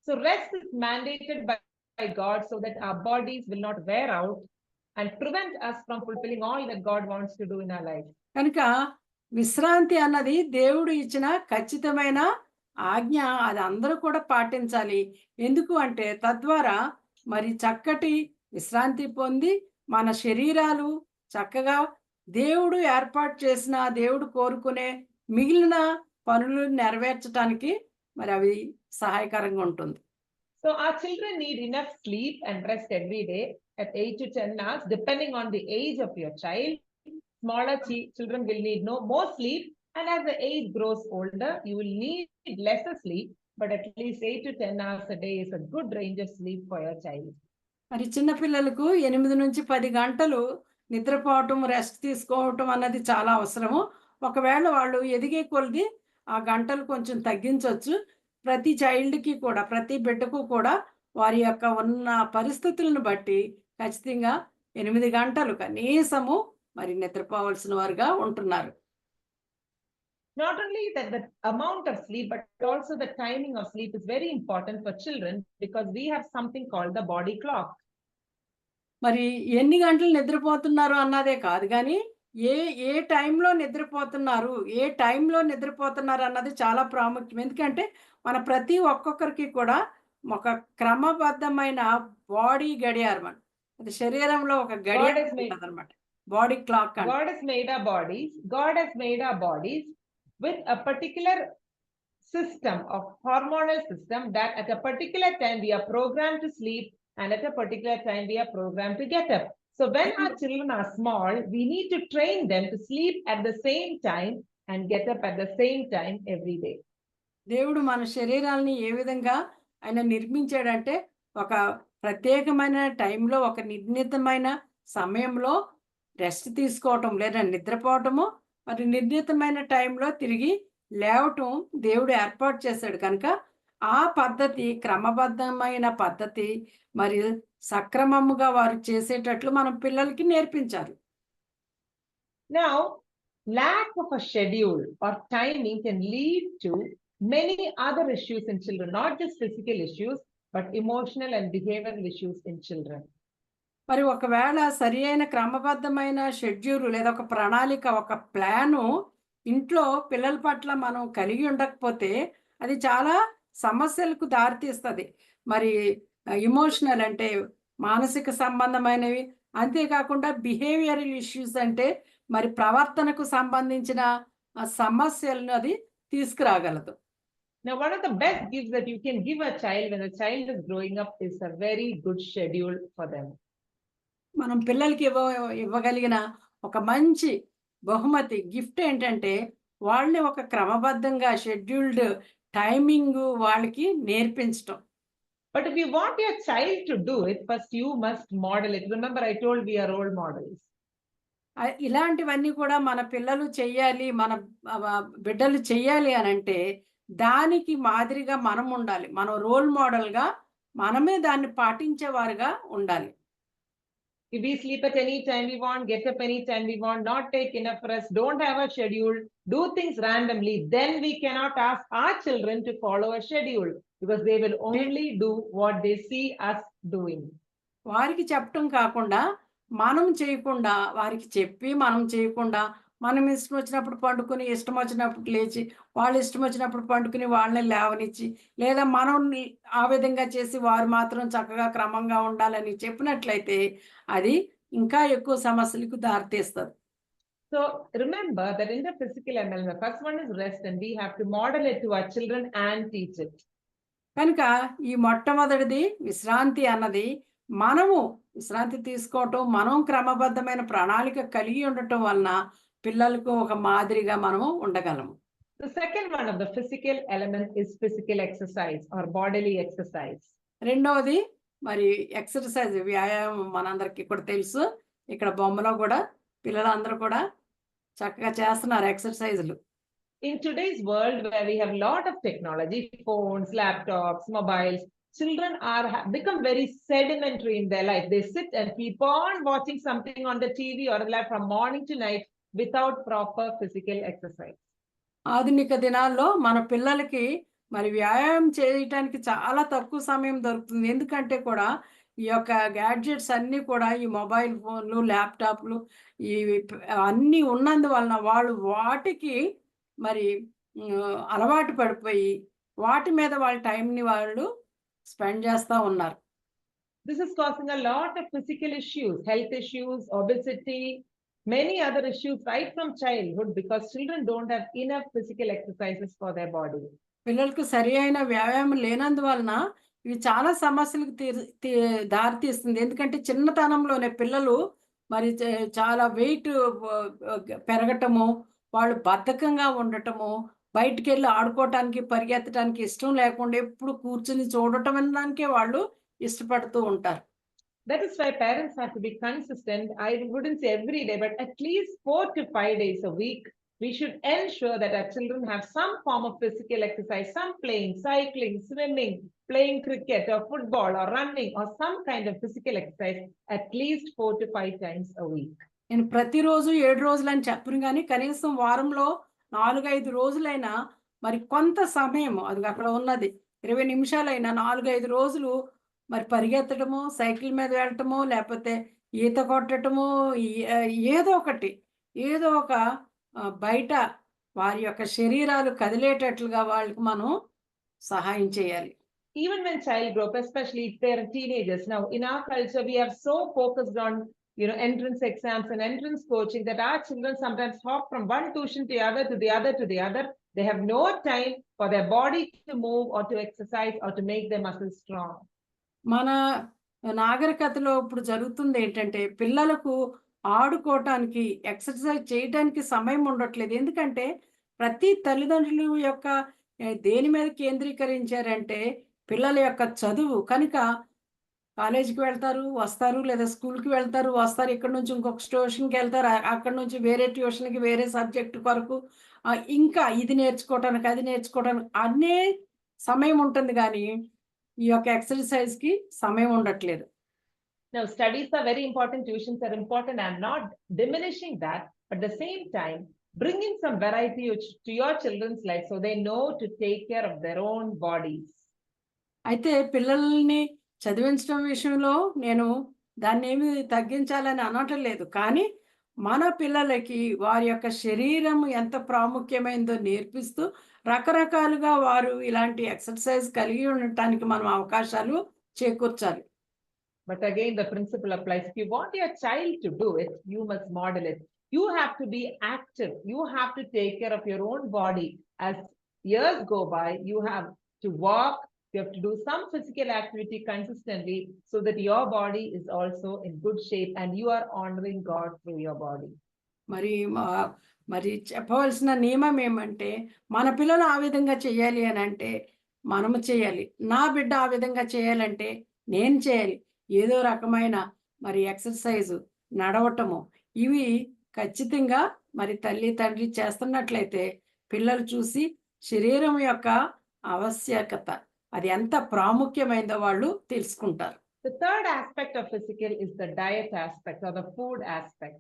S1: So rest is mandated by God so that our bodies will not wear out and prevent us from fulfilling all that God wants to do in our life.
S3: కనుక విశ్రాంతి అన్నది దేవుడు ఇచ్చిన ఖచ్చితమైన ఆజ్ఞ. అది అందరూ కూడా పాటించాలి. ఎందుకు అంటే తద్వారా మరి చక్కటి విశ్రాంతి పొంది మన శరీరాలు చక్కగా దేవుడు ఏర్పాటు చేసిన, దేవుడు కోరుకునే మిగిలిన పనులు నెరవేర్చడానికి మరి అవి సహాయకరంగా ఉంటుంది.
S1: So our children need enough sleep and rest every day at 8 to 10 hours, depending on the age of your child. Smaller children will need more sleep, and as the age grows older, you will need lesser sleep, but at least 8 to 10 hours a day is a good range of sleep for your child.
S3: మరి చిన్న పిల్లలకు 8 నుంచి 10 గంటలు నిద్రపోవటం, rest తీసుకోవటం అన్నది చాలా అవసరము. ఒకవేళ వాళ్ళు ఎదిగే కొలది ఆ గంటలు కొంచెం తగ్గించవచ్చు. ప్రతి చైల్డ్కి కూడా, ప్రతి బిడ్డకు కూడా వారి యొక్క ఉన్న పరిస్థితులను బట్టి ఖచ్చితంగా 8 గంటలు కనీసము మరి నిద్రపోవాల్సిన వారుగా ఉంటున్నారు.
S1: Not only that the amount of sleep, but also the timing of sleep is very important for children because we have something called the body clock.
S3: మరి ఎన్ని గంటలు నిద్రపోతున్నారు అన్నదే కాదు కానీ ఏ టైంలో నిద్రపోతున్నారు, ఏ టైంలో నిద్రపోతున్నారు అన్నది చాలా ప్రాముఖ్యం. ఎందుకంటే మన ప్రతి ఒక్కొక్కరికి కూడా ఒక క్రమబద్ధమైన బాడీ గడియారం, అది శరీరంలో ఒక గడియారం ఉంటుందన్నమాట, body clock.
S1: God has made our bodies with a particular system of hormonal system that at a particular time we are programmed to sleep and at a particular time we are programmed to get up. So when our children are small, we need to train them to sleep at the same time and get up at the same time every day.
S3: దేవుడు మన శరీరాలని ఏ విధంగా ఆయన నిర్మించాడంటే ఒక ప్రత్యేకమైన టైంలో, ఒక నిర్ణీతమైన సమయంలో rest తీసుకోవటం లేదా నిద్రపోవటము, మరి నిర్ణీతమైన టైంలో తిరిగి లేవటం దేవుడు ఏర్పాటు చేశాడు. కనుక ఆ పద్ధతి, క్రమబద్ధమైన పద్ధతి మరి సక్రమముగా వారు చేసేటట్లు మనం పిల్లలకి నేర్పించాలి.
S1: Now, lack of a schedule or timing can lead to many other issues in children, not just physical issues, but emotional and behavioral issues in children.
S3: మరి ఒకవేళ సరి అయిన క్రమబద్ధమైన షెడ్యూల్ లేదా ఒక ప్రణాళిక, ఒక ప్లాను ఇంట్లో పిల్లల పట్ల మనం కలిగి ఉండకపోతే అది చాలా సమస్యలకు దారితీస్తుంది. మరి ఎమోషనల్ అంటే మానసిక సంబంధమైనవి, అంతేకాకుండా బిహేవియరల్ ఇష్యూస్ అంటే మరి ప్రవర్తనకు సంబంధించిన సమస్యలను అది తీసుకురాగలదు.
S1: Now, one of the best gifts that you can give a child when a child is growing up is a very good schedule for them.
S3: మనం పిల్లలకి ఇవ్వగలిగిన ఒక మంచి బహుమతి గిఫ్ట్ ఏంటంటే వాళ్ళని ఒక క్రమబద్ధంగా షెడ్యూల్డ్ టైమింగ్ వాళ్ళకి నేర్పించటం.
S1: But if you want your child to do it, first you must model it. Remember, I told we are role models.
S3: ఇలాంటివన్నీ కూడా మన పిల్లలు చెయ్యాలి, మన బిడ్డలు చెయ్యాలి అని అంటే దానికి మాదిరిగా మనం ఉండాలి. మనం రోల్ మోడల్గా మనమే దాన్ని పాటించేవారుగా ఉండాలి.
S1: If we sleep at any time we want, get up any time we want, not take enough rest, don't have a schedule, do things randomly, then we cannot ask our children to follow a schedule because they will only do what they see us doing.
S3: వారికి చెప్పటం కాకుండా మనం చేయకుండా, వారికి చెప్పి మనం చేయకుండా, మనం ఇష్టం వచ్చినప్పుడు పండుకొని, ఇష్టం వచ్చినప్పుడు లేచి, వాళ్ళు ఇష్టం వచ్చినప్పుడు పండుకొని వాళ్ళని లేవనిచ్చి, లేదా మనం ఆ విధంగా చేసి వారు మాత్రం చక్కగా క్రమంగా ఉండాలని చెప్పినట్లయితే అది ఇంకా ఎక్కువ సమస్యలకు దారితీస్తుంది.
S1: So remember that in the physical ML, the first one is rest, and we have to model it to our children and teach it.
S3: కనుక ఈ మొట్టమొదటిది విశ్రాంతి అన్నది మనము విశ్రాంతి తీసుకోవటం, మనం క్రమబద్ధమైన ప్రణాళిక కలిగి ఉండటం వలన పిల్లలకు ఒక మాదిరిగా మనము ఉండగలము.
S1: The second one of the physical element is physical exercise or bodily exercise.
S3: రెండవది మరి ఎక్సర్సైజ్, వ్యాయామం. మనందరికీ కూడా తెలుసు, ఇక్కడ బొమ్మలో కూడా పిల్లలందరూ కూడా చక్కగా చేస్తున్నారు ఎక్సర్సైజులు.
S1: In today's world where we have a lot of technology, phones, laptops, mobiles, children become very sedimentary in their life. They sit and keep on watching something on the TV or laptop from morning to night without proper physical exercise.
S3: ఆధునిక దినాల్లో మన పిల్లలకి మరి వ్యాయామం చేయటానికి చాలా తక్కువ సమయం దొరుకుతుంది. ఎందుకంటే కూడా ఈ యొక్క గ్యాడ్జెట్స్ అన్నీ కూడా ఈ మొబైల్ ఫోన్లు, ల్యాప్టాప్లు ఇవి అన్నీ ఉన్నందువలన వాళ్ళు వాటికి మరి అలవాటు పడిపోయి వాటి మీద వాళ్ళ టైంని వాళ్ళు స్పెండ్ చేస్తూ ఉన్నారు.
S1: This is causing a lot of physical issues, health issues, obesity, many other issues right from childhood because children don't have enough physical exercises for their body.
S3: పిల్లలకు సరి అయిన వ్యాయామం లేనందువలన ఇవి చాలా సమస్యలకు దారితీస్తుంది. ఎందుకంటే చిన్నతనంలోనే పిల్లలు మరి చాలా వెయిట్ పెరగటము, వాళ్ళు బద్ధకంగా ఉండటము, బయటికి వెళ్ళి ఆడుకోవటానికి, పరిగెత్తడానికి ఇష్టం లేకుండా ఎప్పుడు కూర్చుని చూడటం అనడానికే వాళ్ళు ఇష్టపడుతూ ఉంటారు.
S1: That is why parents have to be consistent. I wouldn't say every day, but at least 4 to 5 days a week. We should ensure that our children have some form of physical exercise, some playing, cycling, swimming, playing cricket or football or running or some kind of physical exercise at least 4 to 5 times a week.
S3: నేను ప్రతిరోజు 7 రోజులని చెప్పను, కానీ కనీసం వారంలో 4-5 రోజులైనా మరి కొంత సమయం, అది అక్కడ ఉన్నది 20 నిమిషాలైనా 4-5 రోజులు మరి పరిగెత్తడము, సైకిల్ మీద వెళ్ళటము, లేకపోతే ఈత కొట్టడము, ఏదో ఒక బయట వారి యొక్క శరీరాలు కదిలేటట్లుగా వాళ్ళకి మనం సహాయం చేయాలి.
S1: Even when child grow up, especially if they are teenagers, now in our culture we are so focused on entrance exams and entrance coaching that our children sometimes hop from one tuition to the other to the other to the other. They have no time for their body to move or to exercise or to make their muscles strong.
S3: మన నాగరికతలో ఇప్పుడు జరుగుతుంది ఏంటంటే పిల్లలకు ఆడుకోవటానికి, exercise చేయడానికి సమయం ఉండట్లేదు. ఎందుకంటే ప్రతి తల్లిదండ్రుల యొక్క దేని మీద కేంద్రీకరించారంటే పిల్లల యొక్క చదువు. కనుక కాలేజీకి వెళ్తారు, వస్తారు, లేదా స్కూల్కి వెళ్తారు, వస్తారు, ఇక్కడ నుంచి ఇంకొక ట్యూషన్కి వెళ్తారు, అక్కడ నుంచి వేరే ట్యూషన్కి వేరే సబ్జెక్టు కొరకు ఇంకా ఇది నేర్చుకోవటానికి, అది నేర్చుకోవడానికి అనే సమయం ఉంటుంది, కానీ ఈ యొక్క ఎక్సర్సైజ్కి సమయం ఉండట్లేదు.
S1: Now, studies are very important, tuitions are important. I'm not diminishing that, but at the same time, bring in some variety to your children's life so they know to take care of their own bodies.
S3: అయితే పిల్లల్ని చదివించడం విషయంలో నేను దాన్నేమి తగ్గించాలని అనటం లేదు. కానీ మన పిల్లలకి వారి యొక్క శరీరం ఎంత ప్రాముఖ్యమైందో నేర్పిస్తూ రకరకాలుగా వారు ఇలాంటి ఎక్సర్సైజ్ కలిగి ఉండటానికి మనం అవకాశాలు చేకూర్చాలి.
S1: But again, the principle applies. If you want your child to do it, you must model it. You have to be active. You have to take care of your own body. As years go by, you have to walk. You have to do some physical activity consistently so that your body is also in good shape and you are honoring God through your body.
S3: మరి మరి చెప్పవలసిన నియమం ఏమంటే మన పిల్లలు ఆ విధంగా చేయాలి అని అంటే మనము చేయాలి. నా బిడ్డ ఆ విధంగా చేయాలంటే నేను చేయాలి. ఏదో రకమైన మరి ఎక్సర్సైజు, నడవటము ఇవి ఖచ్చితంగా మరి తల్లి, తండ్రి చేస్తున్నట్లయితే పిల్లలు చూసి శరీరం యొక్క ఆవశ్యకత అది ఎంత ప్రాముఖ్యమైందో వాళ్ళు తెలుసుకుంటారు.
S1: The third aspect of physical is the diet aspect or the food aspect.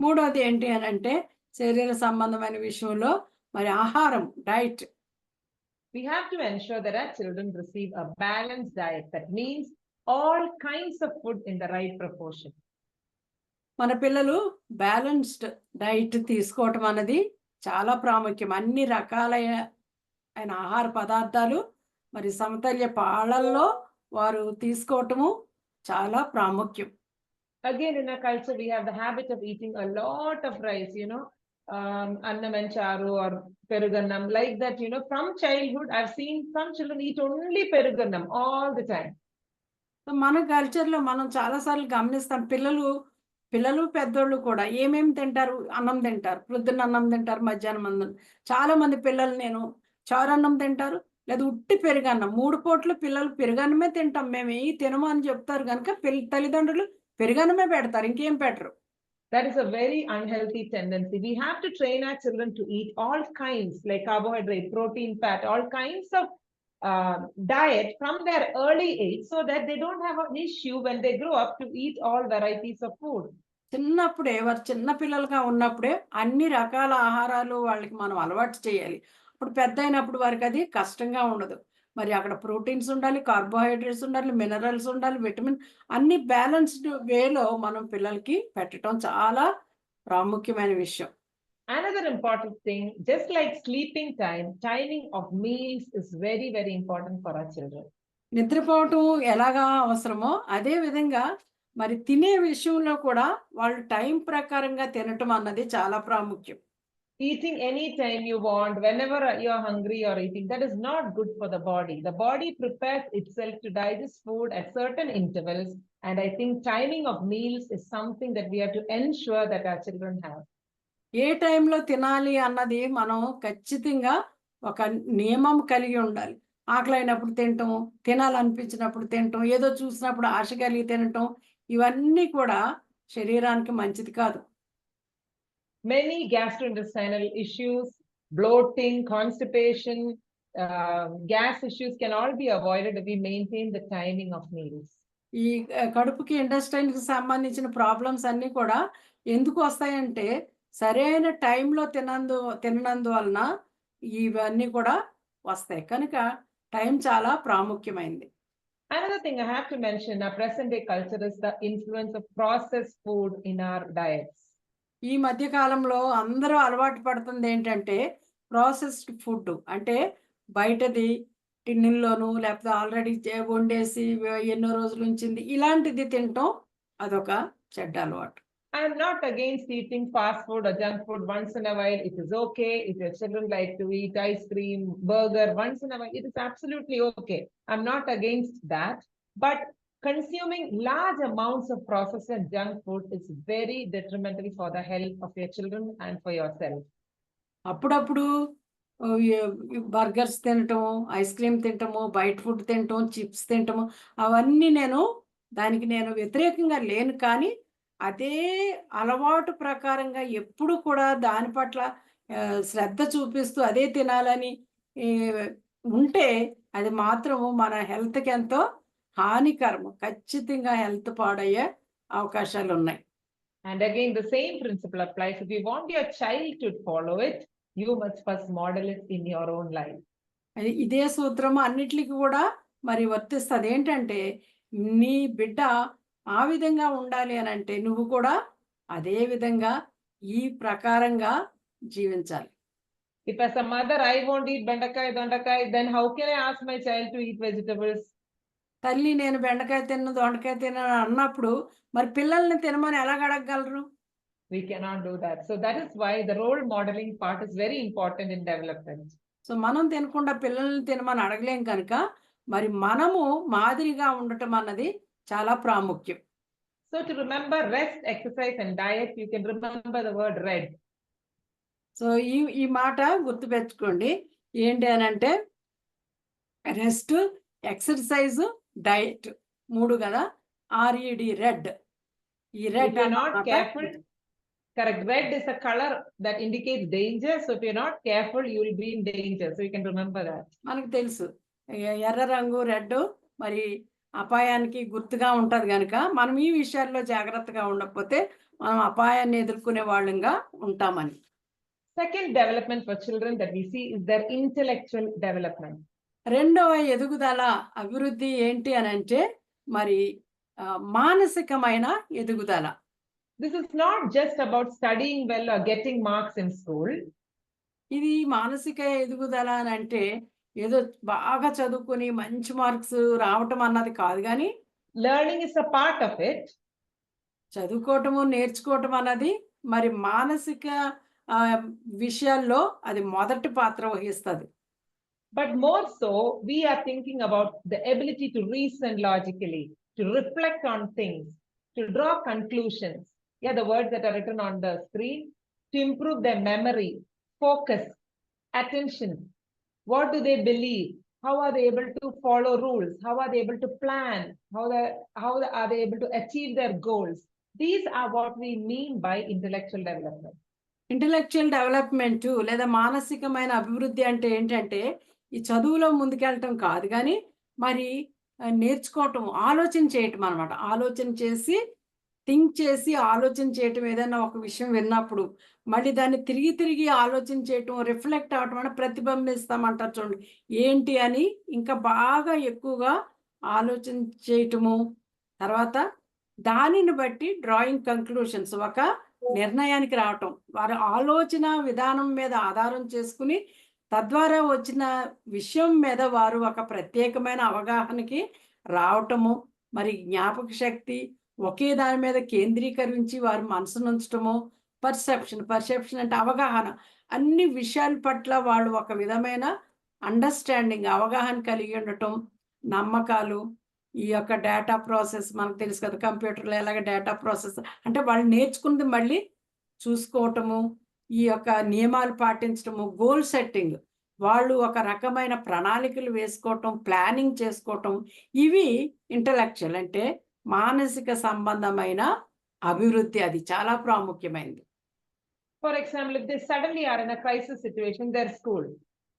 S3: మూడోది ఏంటి అని అంటే శరీర సంబంధమైన విషయంలో మరి ఆహారం diet.
S1: We have to ensure that our children receive a balanced diet. That means all kinds of food in the right proportion.
S3: మన పిల్లలు బ్యాలెన్స్డ్ డైట్ తీసుకోవటం అన్నది చాలా ప్రాముఖ్యం. అన్ని రకాలైన ఆహార పదార్థాలు మరి సమతుల్య పాళల్లో వారు తీసుకోవటము చాలా ప్రాముఖ్యం.
S1: Again, in our culture, we have the habit of eating a lot of rice, annam and charu or perugannam, like that, from childhood, I've seen some children eat only perugannam all the time.
S3: మన కల్చర్‌లో మనం చాలా సార్లు గమనిస్తాం. పిల్లలు పెద్దోళ్ళు కూడా ఏమేమి తింటారు? అన్నం తింటారు. ప్రొద్దున్న అన్నం తింటారు, మధ్యాహ్నం అన్నం. చాలా మంది పిల్లలు నేను చారన్నం తింటారు, లేదా ఉట్టి పెరుగన్నం. 3 పూటలు పిల్లలు పెరుగన్నమే తింటాం మేమేయి తినము అని చెప్తారు గనుక తల్లిదండ్రులు పెరుగన్నమే పెడతారు. ఇంకేం పెట్టరు.
S1: That is a very unhealthy tendency. We have to train our children to eat all kinds, like carbohydrate, protein, fat, all kinds of diet from their early age so that they don't have an issue when they grow up to eat all varieties of food.
S3: చిన్నప్పుడే వారు చిన్న పిల్లలుగా ఉన్నప్పుడే అన్ని రకాల ఆహారాలు వాళ్ళకి మనం అలవాటు చేయాలి. అప్పుడు పెద్దయినప్పుడు వారికి అది కష్టంగా ఉండదు. మరి అక్కడ ప్రోటీన్స్ ఉండాలి, కార్బోహైడ్రేట్స్ ఉండాలి, మినరల్స్ ఉండాలి, విటమిన్ అన్ని బ్యాలెన్స్డ్ వేలో మనం పిల్లలకి పెట్టడం చాలా ప్రాముఖ్యమైన విషయం.
S1: Another important thing, just like sleeping time, timing of meals is very, very important for our children.
S3: నిద్రపోవటం ఎలాగా అవసరమో అదే విధంగా మరి తినే విషయంలో కూడా వాళ్ళు టైం ప్రకారంగా తినటం అన్నది చాలా ప్రాముఖ్యం.
S1: Eating anytime you want, whenever you're hungry or eating, that is not good for the body. The body prepares itself to digest food at certain intervals. And I think timing of meals is something that we have to ensure that our children have.
S3: ఏ టైంలో తినాలి అన్నది మనం ఖచ్చితంగా ఒక నియమం కలిగి ఉండాలి. ఆకలైనప్పుడు తినటం, తినాలనిపించినప్పుడు తినటం, ఏదో చూసినప్పుడు ఆశ కలిగి తినటం ఇవన్నీ కూడా శరీరానికి మంచిది కాదు.
S1: Many gastrointestinal issues, bloating, constipation, gas issues can all be avoided if we maintain the timing of meals.
S3: ఈ కడుపుకి ఇంటెస్టైన్‌కి సంబంధించిన ప్రాబ్లమ్స్ అన్నీ కూడా ఎందుకు వస్తాయంటే సరైన టైంలో తిననందువలన ఇవన్నీ కూడా వస్తాయి. కనుక టైం చాలా ప్రాముఖ్యమైనది.
S1: Another thing I have to mention, our present day culture is the influence of processed food in our diets.
S3: ఈ మధ్య కాలంలో అందరూ అలవాటు పడుతుంది ఏంటంటే ప్రాసెస్డ్ ఫుడ్. అంటే బయటది టిన్నుల్లోనూ లేకపోతే ఆల్రెడీ వండేసి ఎన్నో రోజులు ఉంచింది ఇలాంటిది తినటం అదొక చెడ్డ అలవాటు.
S1: I am not against eating fast food or junk food once in a while. It is okay. If your children like to eat ice cream, burger once in a while, it is absolutely okay. I'm not against that. But consuming large amounts of processed and junk food is very detrimental for the health of your children and for yourself.
S3: అప్పుడప్పుడు burgers తినటం, ice cream తినటము, బయట food తినటం, chips తినటము అవన్నీ దానికి నేను వ్యతిరేకంగా లేను. కానీ అదే అలవాటు ప్రకారంగా ఎప్పుడు కూడా దాని పట్ల శ్రద్ధ చూపిస్తూ అదే తినాలని ఉంటే అది మాత్రము మన హెల్త్‌కి ఎంతో హానికరము. ఖచ్చితంగా హెల్త్ పాడయ్యే అవకాశాలున్నాయి.
S1: And again, the same principle applies. If you want your child to follow it, you must first model it in your own life.
S3: ఇదే సూత్రము అన్నిటికి కూడా మరి వర్తిస్తుంది. ఏంటంటే నీ బిడ్డ ఆ విధంగా ఉండాలి అని అంటే నువ్వు కూడా అదే విధంగా ఈ ప్రకారంగా జీవించాలి.
S1: If as a mother I won't eat bendakai, dondakai, then how can I ask my child to eat vegetables?
S3: తల్లి నేను బెండకాయ తిన్ను, దొండకాయ తినను అన్నప్పుడు మరి పిల్లల్ని తినమని ఎలాగ అడగగలరు?
S1: We cannot do that. So that is why the role modeling part is very important in development.
S3: So మనం తినకుండా పిల్లల్ని తినమని అడగలేం కనుక మరి మనము మాదిరిగా ఉండటం అన్నది చాలా ప్రాముఖ్యం.
S1: So to remember rest, exercise and diet, you can remember the word red.
S3: So ఈ మాట గుర్తుపెట్టుకోండి. ఏంటి అని అంటే రెస్ట్, ఎక్సర్సైజ్, డైట్ 3 కదా. RED red. ఈ
S1: If
S3: red
S1: you're not careful, correct, red is a color that indicates danger. So if you're not careful, you will be in danger. So you can remember that.
S3: మనకు తెలుసు ఎర్ర రంగు red మరి అపాయానికి గుర్తుగా ఉంటది గనుక మనం ఈ విషయాల్లో జాగ్రత్తగా ఉండకపోతే మనం అపాయాన్ని ఎదుర్కొనే వాళ్ళంగా ఉంటామని.
S1: Second development for children that we see is their intellectual development.
S3: రెండవ ఎదుగుదల అభివృద్ధి ఏంటి అని అంటే మరి మానసికమైన ఎదుగుదల.
S1: This is not just about studying well or getting marks in school.
S3: ఇది మానసిక ఎదుగుదల అని అంటే ఏదో బాగా చదువుకుని మంచి మార్క్స్ రావటం అన్నది కాదు కానీ
S1: Learning is a part of it.
S3: చదువుకోవటము నేర్చుకోవటం అన్నది మరి మానసిక విషయాల్లో అది మొదటి పాత్ర వహిస్తుంది.
S1: But more so, we are thinking about the ability to reason logically, to reflect on things, to draw conclusions. Yeah, the words that are written on the screen, to improve their memory, focus, attention. What do they believe? How are they able to follow rules? How are they able to plan? How are they able to achieve their goals? These are what we mean by intellectual development.
S3: Intellectual development లేదా మానసికమైన అభివృద్ధి అంటే ఏంటంటే ఈ చదువులో ముందుకెళ్ళటం కాదు కానీ మరి నేర్చుకోవటం, ఆలోచన చేయటం అనమాట. ఆలోచన చేసి థింక్ చేసి ఆలోచన చేయటం, ఏదైనా ఒక విషయం విన్నప్పుడు మళ్ళీ దాన్ని తిరిగి తిరిగి ఆలోచన చేయటం, రిఫ్లెక్ట్ అవటం అంటే ప్రతిబింబిస్తామంటారు చూడండి. ఏంటి అని ఇంకా బాగా ఎక్కువగా ఆలోచన చేయటము, తర్వాత దానిని బట్టి డ్రాయింగ్ కంక్లూషన్స్, ఒక నిర్ణయానికి రావటం, వారి ఆలోచన విధానం మీద ఆధారం చేసుకుని తద్వారా వచ్చిన విషయం మీద వారు ఒక ప్రత్యేకమైన అవగాహనకి రావటము, మరి జ్ఞాపక శక్తి ఒకే దాని మీద కేంద్రీకరించి వారి మనసును ఉంచటము, పర్సెప్షన్ అంటే అవగాహన, అన్ని విషయాల పట్ల వాళ్ళు ఒక విధమైన అండర్స్టాండింగ్, అవగాహన కలిగి ఉండటం, నమ్మకాలు, ఈ యొక్క డేటా ప్రాసెస్ మనకు తెలుసు కదా, కంప్యూటర్లో ఎలాగ డేటా ప్రాసెస్ అంటే వాళ్ళు నేర్చుకున్నది మళ్ళీ చూసుకోవటము, ఈ యొక్క నియమాలు పాటించటము, గోల్ సెట్టింగ్, వాళ్ళు ఒక రకమైన ప్రణాళికలు వేసుకోవటం, ప్లానింగ్ చేసుకోవటం, ఇవి ఇంటలెక్చువల్ అంటే మానసిక సంబంధమైన అభివృద్ధి. అది చాలా ప్రాముఖ్యమైనది.
S1: For example, if they suddenly are in a crisis situation in their school,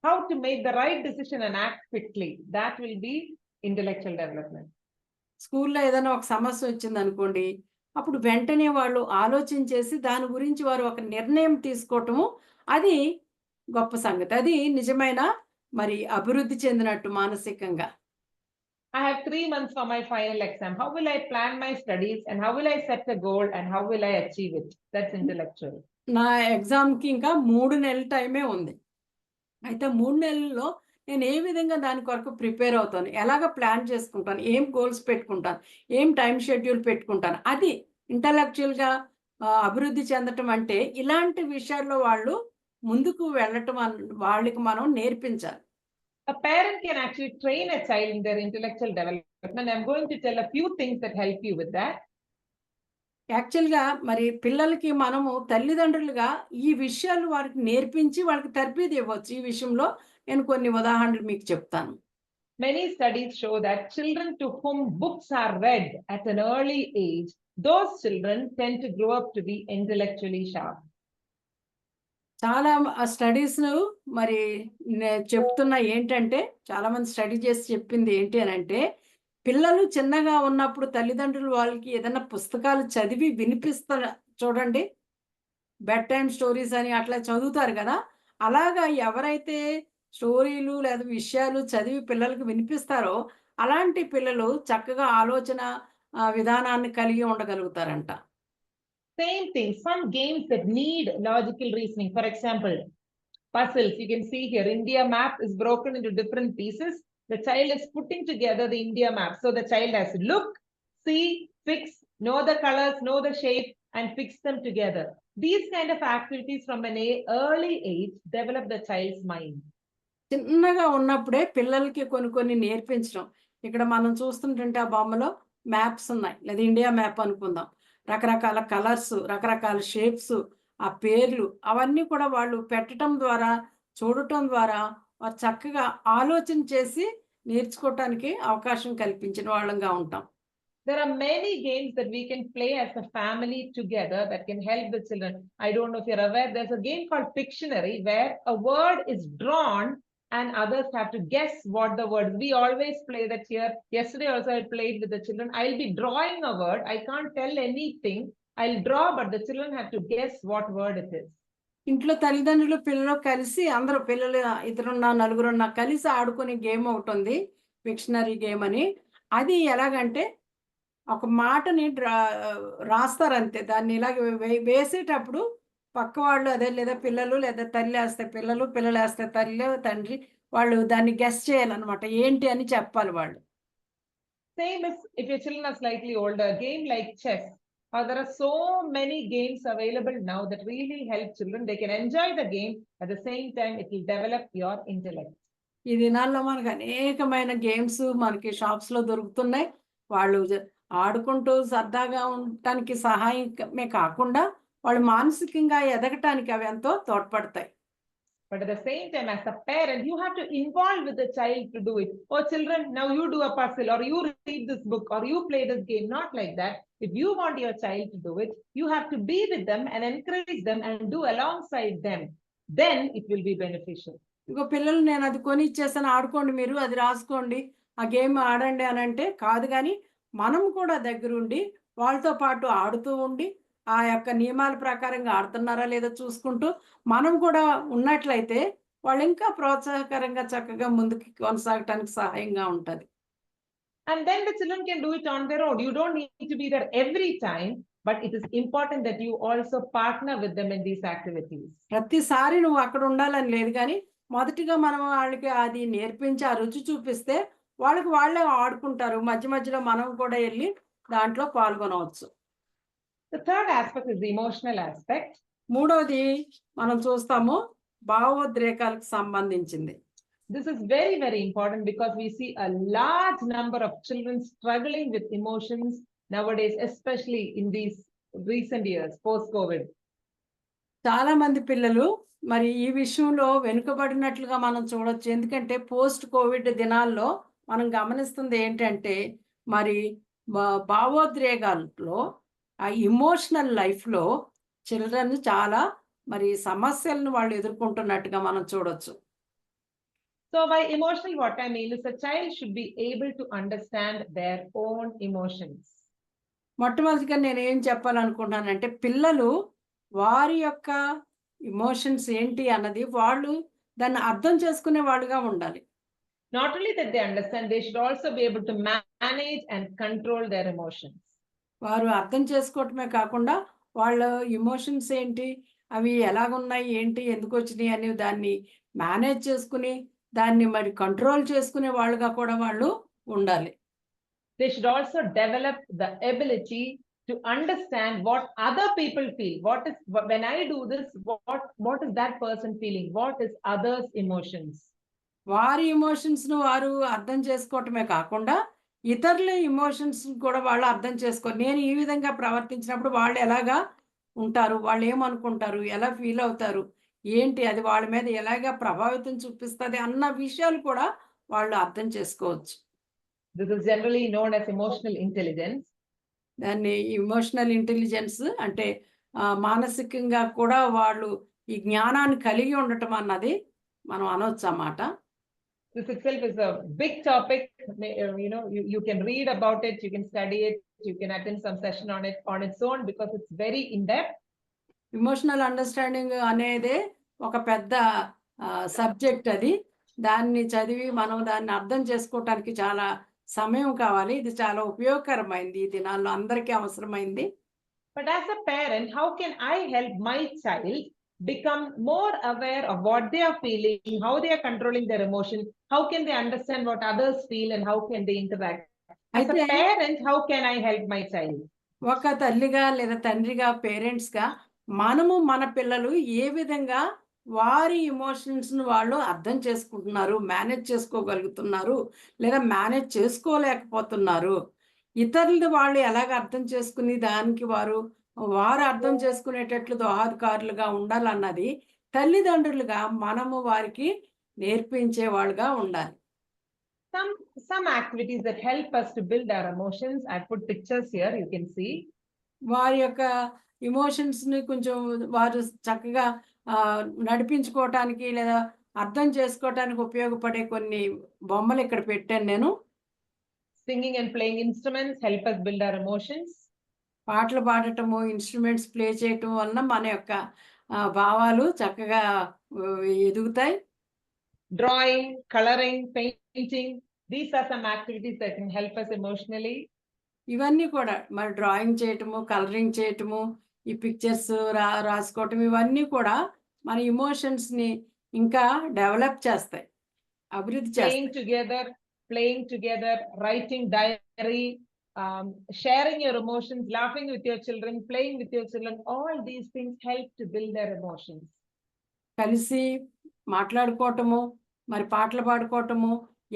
S1: how to make the right decision and act quickly, that will be intellectual development.
S3: స్కూల్లో ఏదైనా ఒక సమస్య వచ్చింది అనుకోండి, అప్పుడు వెంటనే వాళ్ళు ఆలోచన చేసి దాని గురించి వారు ఒక నిర్ణయం తీసుకోవటము, అది గొప్ప సంగతి. అది నిజమైన మరి అభివృద్ధి చెందినట్టు మానసికంగా.
S1: I have 3 months for my final exam. How will I plan my studies and how will I set a goal and how will I achieve it? That's intellectual.
S3: నా ఎగ్జామ్కి ఇంకా 3 నెలల టైమే ఉంది. అయితే 3 నెలల్లో నేను ఏ విధంగా దాని కొరకు ప్రిపేర్ అవుతాను, ఎలాగ ప్లాన్ చేసుకుంటాను, ఏం గోల్స్ పెట్టుకుంటాను, ఏం టైం షెడ్యూల్ పెట్టుకుంటాను, అది ఇంటలెక్చువల్గా అభివృద్ధి చెందటం అంటే ఇలాంటి విషయాల్లో వాళ్ళు ముందుకు వెళ్ళటం వాళ్ళకి మనం నేర్పించాలి.
S1: A parent can actually train a child in their intellectual development. I'm going to tell a few things that help you with that.
S3: యాక్చువల్గా మరి పిల్లలకి మనము తల్లిదండ్రులుగా ఈ విషయాలు వారికి నేర్పించి వాళ్ళకి తర్బీదు ఇవ్వచ్చు. ఈ విషయంలో నేను కొన్ని ఉదాహరణలు మీకు చెప్తాను.
S1: Many studies show that children to whom books are read at an early age, those children tend to grow up to be intellectually sharp.
S3: చాలా స్టడీస్ మరి చెప్తున్నా ఏంటంటే, చాలా మంది స్టడీ చేసి చెప్పింది ఏంటి అని అంటే, పిల్లలు చిన్నగా ఉన్నప్పుడు తల్లిదండ్రులు వాళ్ళకి ఏదైనా పుస్తకాలు చదివి వినిపిస్తారు చూడండి, బెడ్ టైమ్ స్టోరీస్ అని అట్లా చదువుతారు కదా. అలాగా ఎవరైతే స్టోరీలు లేదా విషయాలు చదివి పిల్లలకు వినిపిస్తారో అలాంటి పిల్లలు చక్కగా ఆలోచన విధానాన్ని కలిగి ఉండగలుగుతారంట.
S1: Same thing, some games that need logical reasoning. For example, puzzles. You can see here, India map is broken into different pieces. The child is putting together the India map. So the child has to look, see, fix, know the colors, know the shape, and fix them together. These kind of activities from an early age develop the child's mind.
S3: చిన్నగా ఉన్నప్పుడే పిల్లలకి కొన్ని కొన్ని నేర్పించడం. ఇక్కడ మనం చూస్తుంటుంటే ఆ బొమ్మలో మ్యాప్స్ ఉన్నాయి. లేదా ఇండియా మ్యాప్ అనుకుందాం. రకరకాల కలర్స్, రకరకాల షేప్స్, ఆ పేర్లు అవన్నీ కూడా వాళ్ళు పెట్టటం ద్వారా, చూడటం ద్వారా వారు చక్కగా ఆలోచన చేసి నేర్చుకోవటానికి అవకాశం కల్పించిన వాళ్ళంగా ఉంటాం.
S1: There are many games that we can play as a family together that can help the children. I don't know if you're aware, there's a game called Pictionary where a word is drawn and others have to guess what the word is. We always play that here. Yesterday also I played with the children. I'll be drawing a word. I can't tell anything. I'll draw, but the children have to guess what word it is.
S3: ఇంట్లో తల్లిదండ్రులు పిల్లలు కలిసి అందరూ పిల్లలు ఇద్దరున్నా నలుగురున్నా కలిసి ఆడుకునే game ఒకటి ఉంది, పిక్షనరీ గేమ్ అని. అది ఎలాగంటే ఒక మాటని రాస్తారంతే. దాన్ని ఇలాగ వేసేటప్పుడు పక్క వాళ్ళు అదే లేదా పిల్లలు లేదా తల్లి వేస్తే పిల్లలు, పిల్లలు వేస్తే తల్లి తండ్రి వాళ్ళు దాన్ని గెస్ చేయాలన్నమాట. ఏంటి అని చెప్పాలి వాళ్ళు.
S1: Same as if your children are slightly older, a game like chess. There are so many games available now that really help children. They can enjoy the game. At the same time, it will develop your intellect.
S3: ఈ దినాల్లో మనకు అనేకమైన games మనకి షాప్స్‌లో దొరుకుతున్నాయి. వాళ్ళు ఆడుకుంటూ సరదాగా ఉండటానికి సహాయమే కాకుండా వాళ్ళు మానసికంగా ఎదగటానికి అవి ఎంతో తోడ్పడతాయి.
S1: But at the same time, as a parent, you have to involve with the child to do it. Oh, children, now you do a puzzle, or you read this book, or you play this game. Not like that. If you want your child to do it, you have to be with them and encourage them and do alongside them. Then it will be beneficial.
S3: ఇగో పిల్లలు నేను అది కొని ఇచ్చేసాను ఆడుకోండి మీరు, అది రాసుకోండి, ఆ గేమ్ ఆడండి అని అంటే కాదు. కానీ మనం కూడా దగ్గరుండి వాళ్ళతో పాటు ఆడుతూ ఉండి ఆ యొక్క నియమాల ప్రకారంగా ఆడుతున్నారా లేదో చూసుకుంటూ మనం కూడా ఉన్నట్లయితే వాళ్ళు ఇంకా ప్రోత్సాహకరంగా చక్కగా ముందుకు కొనసాగటానికి సహాయంగా ఉంటది.
S1: And then the children can do it on their own. You don't need to be there every time, but it is important that you also partner with them in these activities.
S3: ప్రతిసారి నువ్వు అక్కడ ఉండాలని లేదు, కానీ మొదటిగా మనం వాళ్ళకి అది నేర్పించి ఆ రుచి చూపిస్తే వాళ్ళకి వాళ్ళే ఆడుకుంటారు. మధ్య మధ్యలో మనం కూడా వెళ్ళి దాంట్లో పాల్గొనవచ్చు.
S1: The third aspect is the emotional aspect.
S3: మూడవది మనం చూస్తాము భావోద్రేకాలకు సంబంధించింది.
S1: This is very, very important because we see a large number of children struggling with emotions nowadays, especially in these recent years, post-COVID.
S3: చాలా మంది పిల్లలు మరి ఈ విషయంలో వెనుకబడినట్లుగా మనం చూడొచ్చు. ఎందుకంటే పోస్ట్ కోవిడ్ దినాల్లో మనం గమనిస్తుంది ఏంటంటే మరి భావోద్రేకాల్లో ఆ ఎమోషనల్ లైఫ్లో చిల్డ్రన్ చాలా మరి సమస్యలను వాళ్ళు ఎదుర్కొంటున్నట్టుగా మనం చూడొచ్చు.
S1: So by emotional, what I mean is a child should be able to understand their own emotions.
S3: మొట్టమొదటిగా నేను ఏం చెప్పాలనుకుంటున్నానంటే పిల్లలు వారి యొక్క ఎమోషన్స్ ఏంటి అన్నది వాళ్ళు దాన్ని అర్థం చేసుకునే వాళ్ళుగా ఉండాలి.
S1: Not only that they understand, they should also be able to manage and control their emotions.
S3: వారు అర్థం చేసుకోవటమే కాకుండా వాళ్ళ ఎమోషన్స్ ఏంటి, అవి ఎలాగున్నాయి, ఏంటి, ఎందుకు వచ్చినాయి అని దాన్ని మేనేజ్ చేసుకుని దాన్ని మరి కంట్రోల్ చేసుకునే వాళ్ళుగా కూడా వాళ్ళు ఉండాలి.
S1: They should also develop the ability to understand what other people feel. When I do this, what is that person feeling? What is others' emotions?
S3: వారి ఎమోషన్స్‌ను వారు అర్థం చేసుకోవటమే కాకుండా ఇతరుల ఎమోషన్స్ కూడా వాళ్ళు అర్థం చేసుకోవాలి. నేను ఈ విధంగా ప్రవర్తించినప్పుడు వాళ్ళు ఎలాగా ఉంటారు, వాళ్ళు ఏమనుకుంటారు, ఎలా ఫీల్ అవుతారు, ఏంటి, అది వాళ్ళ మీద ఎలాగా ప్రభావితం చూపిస్తది అన్న విషయాలు కూడా వాళ్ళు అర్థం చేసుకోవచ్చు.
S1: This is generally known as emotional intelligence.
S3: దాన్ని ఎమోషనల్ ఇంటెలిజెన్స్ అంటే మానసికంగా కూడా వాళ్ళు ఈ జ్ఞానాన్ని కలిగి ఉండటం అన్నది మనం అనొచ్చు అన్నమాట.
S1: This itself is a big topic. You can read about it, you can study it, you can attend some session on it on its own because it's very in-depth.
S3: Emotional understanding అనేదే ఒక పెద్ద subject అది. దాన్ని చదివి మనం దాన్ని అర్థం చేసుకోవటానికి చాలా సమయం కావాలి. ఇది చాలా ఉపయోగకరమైంది. ఈ దినాల్లో అందరికీ అవసరమైంది.
S1: But as a parent, how can I help my child become more aware of what they are feeling, how they are controlling their emotions, how can they understand what others feel, and how can they interact? As
S3: అయితే
S1: a parent, how can I help my child?
S3: ఒక తల్లిగా లేదా తండ్రిగా, పేరెంట్స్‌గా మనము మన పిల్లలు ఏ విధంగా వారి ఎమోషన్స్‌ని వాళ్ళు అర్థం చేసుకుంటున్నారు, మేనేజ్ చేసుకోగలుగుతున్నారు, లేదా మేనేజ్ చేసుకోలేకపోతున్నారు. ఇతరులది వాళ్ళు ఎలాగ అర్థం చేసుకుని దానికి వారు అర్థం చేసుకునేటట్లు దోహదకారులుగా ఉండాలన్నది తల్లిదండ్రులుగా మనము వారికి నేర్పించేవాళ్ళుగా ఉండాలి.
S1: Some activities that help us to build our emotions. I put pictures here, you can see.
S3: వారి యొక్క ఎమోషన్స్‌ని కొంచెం వారు చక్కగా నడిపించుకోవటానికి లేదా అర్థం చేసుకోవటానికి ఉపయోగపడే కొన్ని బొమ్మలు ఇక్కడ పెట్టాను నేను.
S1: Singing and playing instruments help us build our emotions.
S3: పాటలు పాడటము, ఇన్‌స్ట్రుమెంట్స్ ప్లే చేయటం వలన మన యొక్క భావాలు చక్కగా ఎదుగుతాయి.
S1: Drawing, coloring, painting, these are some activities that can help us emotionally.
S3: ఇవన్నీ కూడా మరి డ్రాయింగ్ చేయటము, కలరింగ్ చేయటము, ఈ పిక్చర్స్ రాసుకోవటం ఇవన్నీ కూడా మన ఎమోషన్స్‌ని ఇంకా డెవలప్ చేస్తాయి. అభివృద్ధి చేస్తాయి.
S1: Playing together, writing diary, sharing your emotions, laughing with your children, playing with your children, all these things help to build their emotions.
S3: కలిసి మాట్లాడుకోవటము, మరి పాటలు పాడుకోవటము,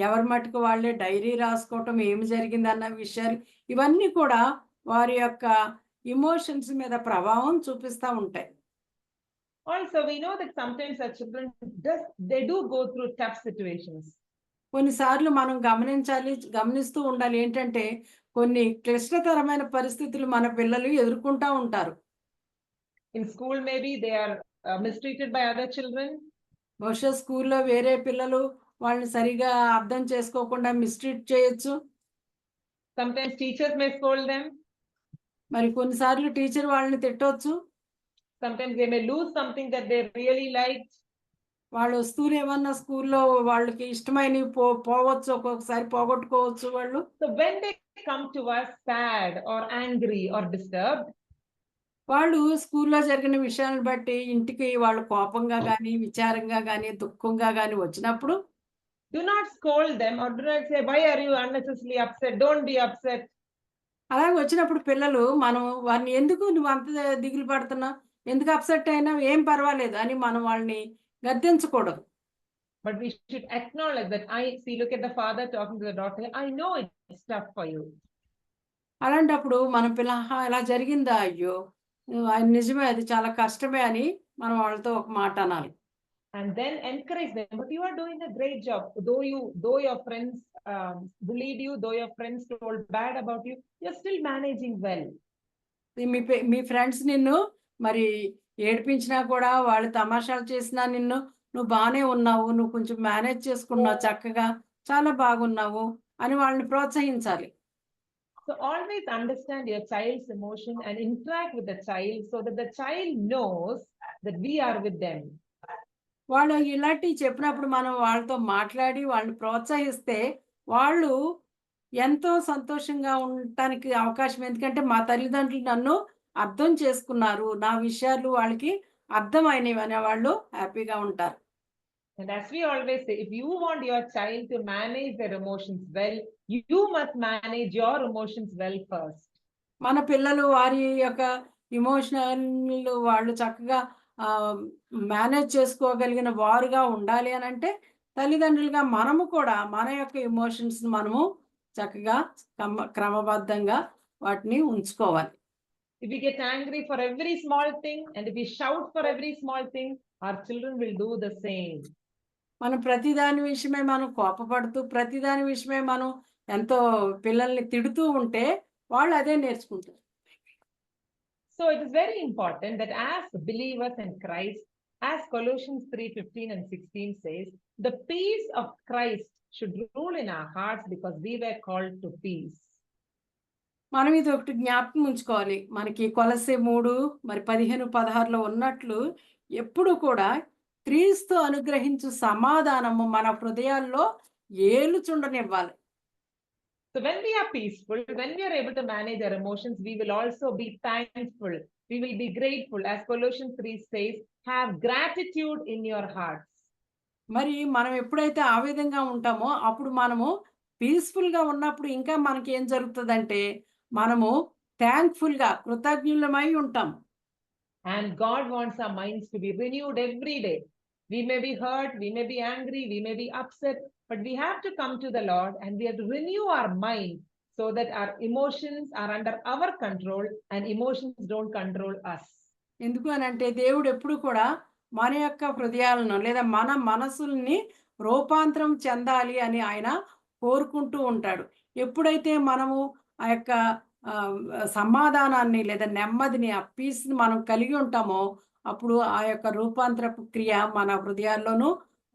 S3: ఎవరి మట్టుకు వాళ్ళే డైరీ రాసుకోవటం, ఏమి జరిగిందన్న విషయాలు ఇవన్నీ కూడా వారి యొక్క ఎమోషన్స్ మీద ప్రభావం చూపిస్తా ఉంటాయి.
S1: Also, we know that sometimes our children they do go through tough situations.
S3: కొన్నిసార్లు మనం గమనిస్తూ ఉండాలి. ఏంటంటే కొన్ని క్లిష్టతరమైన పరిస్థితులు మన పిల్లలు ఎదుర్కొంటా ఉంటారు.
S1: In school, maybe they are mistreated by other children.
S3: బహుశా స్కూల్లో వేరే పిల్లలు వాళ్ళని సరిగా అర్థం చేసుకోకుండా మిస్ట్రీట్ చేయొచ్చు.
S1: Sometimes teachers may scold them.
S3: మరి కొన్నిసార్లు టీచర్ వాళ్ళని తిట్టొచ్చు.
S1: Sometimes they may lose something that they really liked.
S3: వాళ్ళ వస్తువులు ఏమన్నా స్కూల్లో వాళ్ళకి ఇష్టమైనవి పోవచ్చు, ఒక్కొక్కసారి పోగొట్టుకోవచ్చు వాళ్ళు.
S1: So when they come to us sad or angry or disturbed,
S3: వాళ్ళు స్కూల్లో జరిగిన విషయాలను బట్టి ఇంటికి వాళ్ళు కోపంగా గానీ, విచారంగా గానీ, దుఃఖంగా గానీ వచ్చినప్పుడు
S1: do not scold them or do not say, why are you unnecessarily upset? Don't be upset.
S3: అలాగే వచ్చినప్పుడు పిల్లలు మనం వారిని ఎందుకు నువ్వు అంత దిగులు పడుతున్నావు, ఎందుకు అప్సెట్ అయినావు, ఏం పర్వాలేదు అని మనం వాళ్ళని గద్దించకూడదు.
S1: But we should acknowledge that look at the father talking to the daughter. I know it's tough for you.
S3: అలాంటప్పుడు మన పిల్ల ఇలా జరిగిందా, అయ్యో ఆయన నిజమే, అది చాలా కష్టమే అని మనం వాళ్ళతో ఒక మాట అనాలి.
S1: And then encourage them. But you are doing a great job. Though your friends bullied you, though your friends told bad about you, you're still managing well.
S3: Me friends నిన్ను మరి ఏడిపించినా కూడా, వాళ్ళు తమాషాలు చేసినా నువ్వు బానే ఉన్నావు, నువ్వు కొంచెం మేనేజ్ చేసుకున్నావు చక్కగా, చాలా బాగున్నావు అని వాళ్ళని ప్రోత్సహించాలి.
S1: So always understand your child's emotion and interact with the child so that the child knows that we are with them.
S3: వాళ్ళు ఇలాంటివి చెప్పినప్పుడు మనం వాళ్ళతో మాట్లాడి వాళ్ళని ప్రోత్సహిస్తే వాళ్ళు ఎంతో సంతోషంగా ఉండటానికి అవకాశం. ఎందుకంటే మా తల్లిదండ్రులు నన్ను అర్థం చేసుకున్నారు, నా విషయాలు వాళ్ళకి అర్థమైనవి అనే వాళ్ళు హ్యాపీగా ఉంటారు.
S1: And as we always say, if you want your child to manage their emotions well, you must manage your emotions well first.
S3: మన పిల్లలు వారి యొక్క ఎమోషనల్ వాళ్ళు చక్కగా మేనేజ్ చేసుకోగలిగిన వారుగా ఉండాలి అని అంటే తల్లిదండ్రులుగా మనము కూడా మన యొక్క ఎమోషన్స్ మనము చక్కగా క్రమబద్ధంగా వాటిని ఉంచుకోవాలి.
S1: If we get angry for every small thing and if we shout for every small thing, our children will do the same.
S3: మనం ప్రతిదాని విషయమే మనం కోపపడుతూ, ప్రతిదాని విషయమే మనం ఎంతో పిల్లల్ని తిడుతూ ఉంటే వాళ్ళు అదే నేర్చుకుంటారు.
S1: So it is very important that as believers in Christ, as Colossians 3:15 and 16 says, the peace of Christ should rule in our hearts because we were called to peace.
S3: మనం ఇది ఒకటి జ్ఞాపకం ఉంచుకోవాలి. మనకి కొలస్సే 3 మరి 15-16లో ఉన్నట్లు ఎప్పుడు కూడా క్రీస్తు అనుగ్రహించు సమాధానము మన హృదయాల్లో ఏలుచుండనివ్వాలి.
S1: So when we are peaceful, when we are able to manage our emotions, we will also be thankful. We will be grateful. As Colossians 3 says, have gratitude in your hearts.
S3: మరి మనం ఎప్పుడైతే ఆ విధంగా ఉంటామో అప్పుడు మనము పీస్ఫుల్గా ఉన్నప్పుడు ఇంకా మనకి ఏం జరుగుతుందంటే మనము థ్యాంక్ఫుల్గా కృతజ్ఞులమై ఉంటాం.
S1: And God wants our minds to be renewed every day. We may be hurt, we may be angry, we may be upset, but we have to come to the Lord and we have to renew our mind so that our emotions are under our control and emotions don't control us.
S3: ఎందుకు అని అంటే దేవుడు ఎప్పుడు కూడా మన యొక్క హృదయాలను లేదా మన మనసుల్ని రూపాంతరం చెందాలి అని ఆయన కోరుకుంటూ ఉంటాడు. ఎప్పుడైతే మనము ఆ యొక్క సమాధానాన్ని లేదా నెమ్మదిని ఆ పీస్ని మనం కలిగి ఉంటామో అప్పుడు ఆ యొక్క రూపాంతరపు క్రియ మన హృదయాల్లోనూ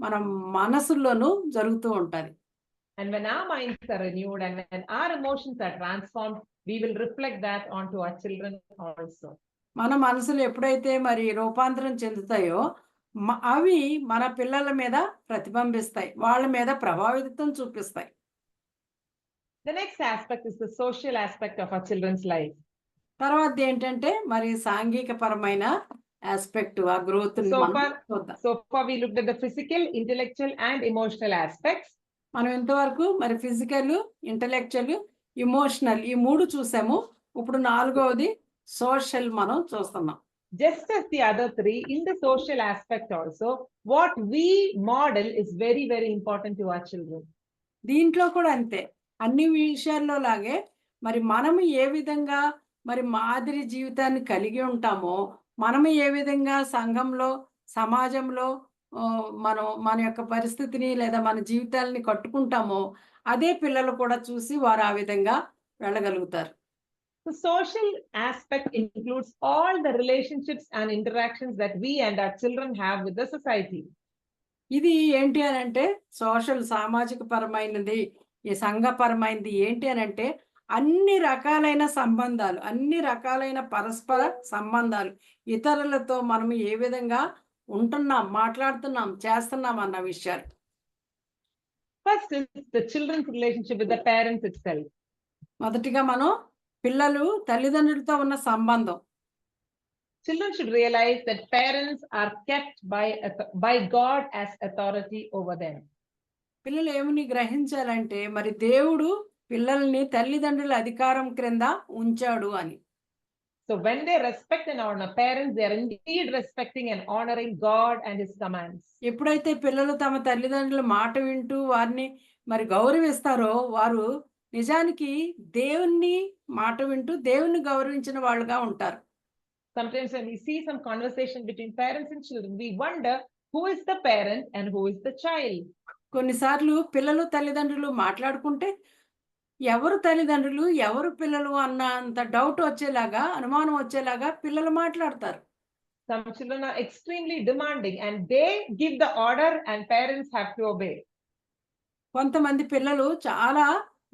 S3: మన మనసుల్లోనూ జరుగుతూ ఉంటుంది.
S1: And when our minds are renewed and when our emotions are transformed, we will reflect that onto our children also.
S3: మన మనసులు ఎప్పుడైతే మరి రూపాంతరం చెందుతాయో అవి మన పిల్లల మీద ప్రతిబింబిస్తాయి, వాళ్ళ మీద ప్రభావితం చూపిస్తాయి.
S1: The next aspect is the social aspect of our children's life.
S3: తర్వాత ఏంటంటే మరి సాంఘిక పరమైన ఆస్పెక్ట్ ఆ growth.
S1: So far we looked at the physical, intellectual and emotional aspects.
S3: మనం ఇంతవరకు మరి ఫిజికల్, ఇంటలెక్చువల్, ఇమోషనల్ ఈ మూడు చూసాము. ఇప్పుడు నాలుగవది సోషల్ మనం చూస్తున్నాం.
S1: Just as the other three, in the social aspect also, what we model is very, very important to our children.
S3: దీంట్లో కూడా అంతే, అన్ని విషయాల్లో లాగే మరి మనము ఏ విధంగా మరి మాదిరి జీవితాన్ని కలిగి ఉంటామో, మనము ఏ విధంగా సంఘంలో సమాజంలో మనం మన యొక్క పరిస్థితిని లేదా మన జీవితాలని కట్టుకుంటామో అదే పిల్లలు కూడా చూసి వారు ఆ విధంగా వెళ్ళగలుగుతారు.
S1: The social aspect includes all the relationships and interactions that we and our children have with the society.
S3: ఇది ఏంటి అని అంటే సోషల్ సామాజిక పరమైనది, ఈ సంఘపరమైనది ఏంటి అని అంటే అన్ని రకాలైన సంబంధాలు, అన్ని రకాలైన పరస్పర సంబంధాలు, ఇతరులతో మనం ఏ విధంగా ఉంటున్నాం, మాట్లాడుతున్నాం, చేస్తున్నాం అన్న విషయాలు.
S1: First is the children's relationship with the parents itself.
S3: మొదటిగా మనం పిల్లలు తల్లిదండ్రులతో ఉన్న సంబంధం.
S1: Children should realize that parents are kept by God as authority over them.
S3: పిల్లలు ఏమని గ్రహించాలంటే మరి దేవుడు పిల్లల్ని తల్లిదండ్రుల అధికారం క్రింద ఉంచాడు అని.
S1: So when they respect and honor parents, they are indeed respecting and honoring God and his commands.
S3: ఎప్పుడైతే పిల్లలు తమ తల్లిదండ్రుల మాట వింటూ వారిని మరి గౌరవిస్తారో వారు నిజానికి దేవుణ్ణి మాట వింటూ దేవుణ్ణి గౌరవించిన వాళ్ళుగా ఉంటారు.
S1: Sometimes when we see some conversation between parents and children, we wonder who is the parent and who is the child.
S3: కొన్నిసార్లు పిల్లలు తల్లిదండ్రులు మాట్లాడుకుంటే ఎవరు తల్లిదండ్రులు ఎవరు పిల్లలు అన్న అంత డౌట్ వచ్చేలాగా, అనుమానం వచ్చేలాగా పిల్లలు మాట్లాడతారు.
S1: Some children are extremely demanding and they give the order and parents have to obey.
S3: కొంతమంది పిల్లలు చాలా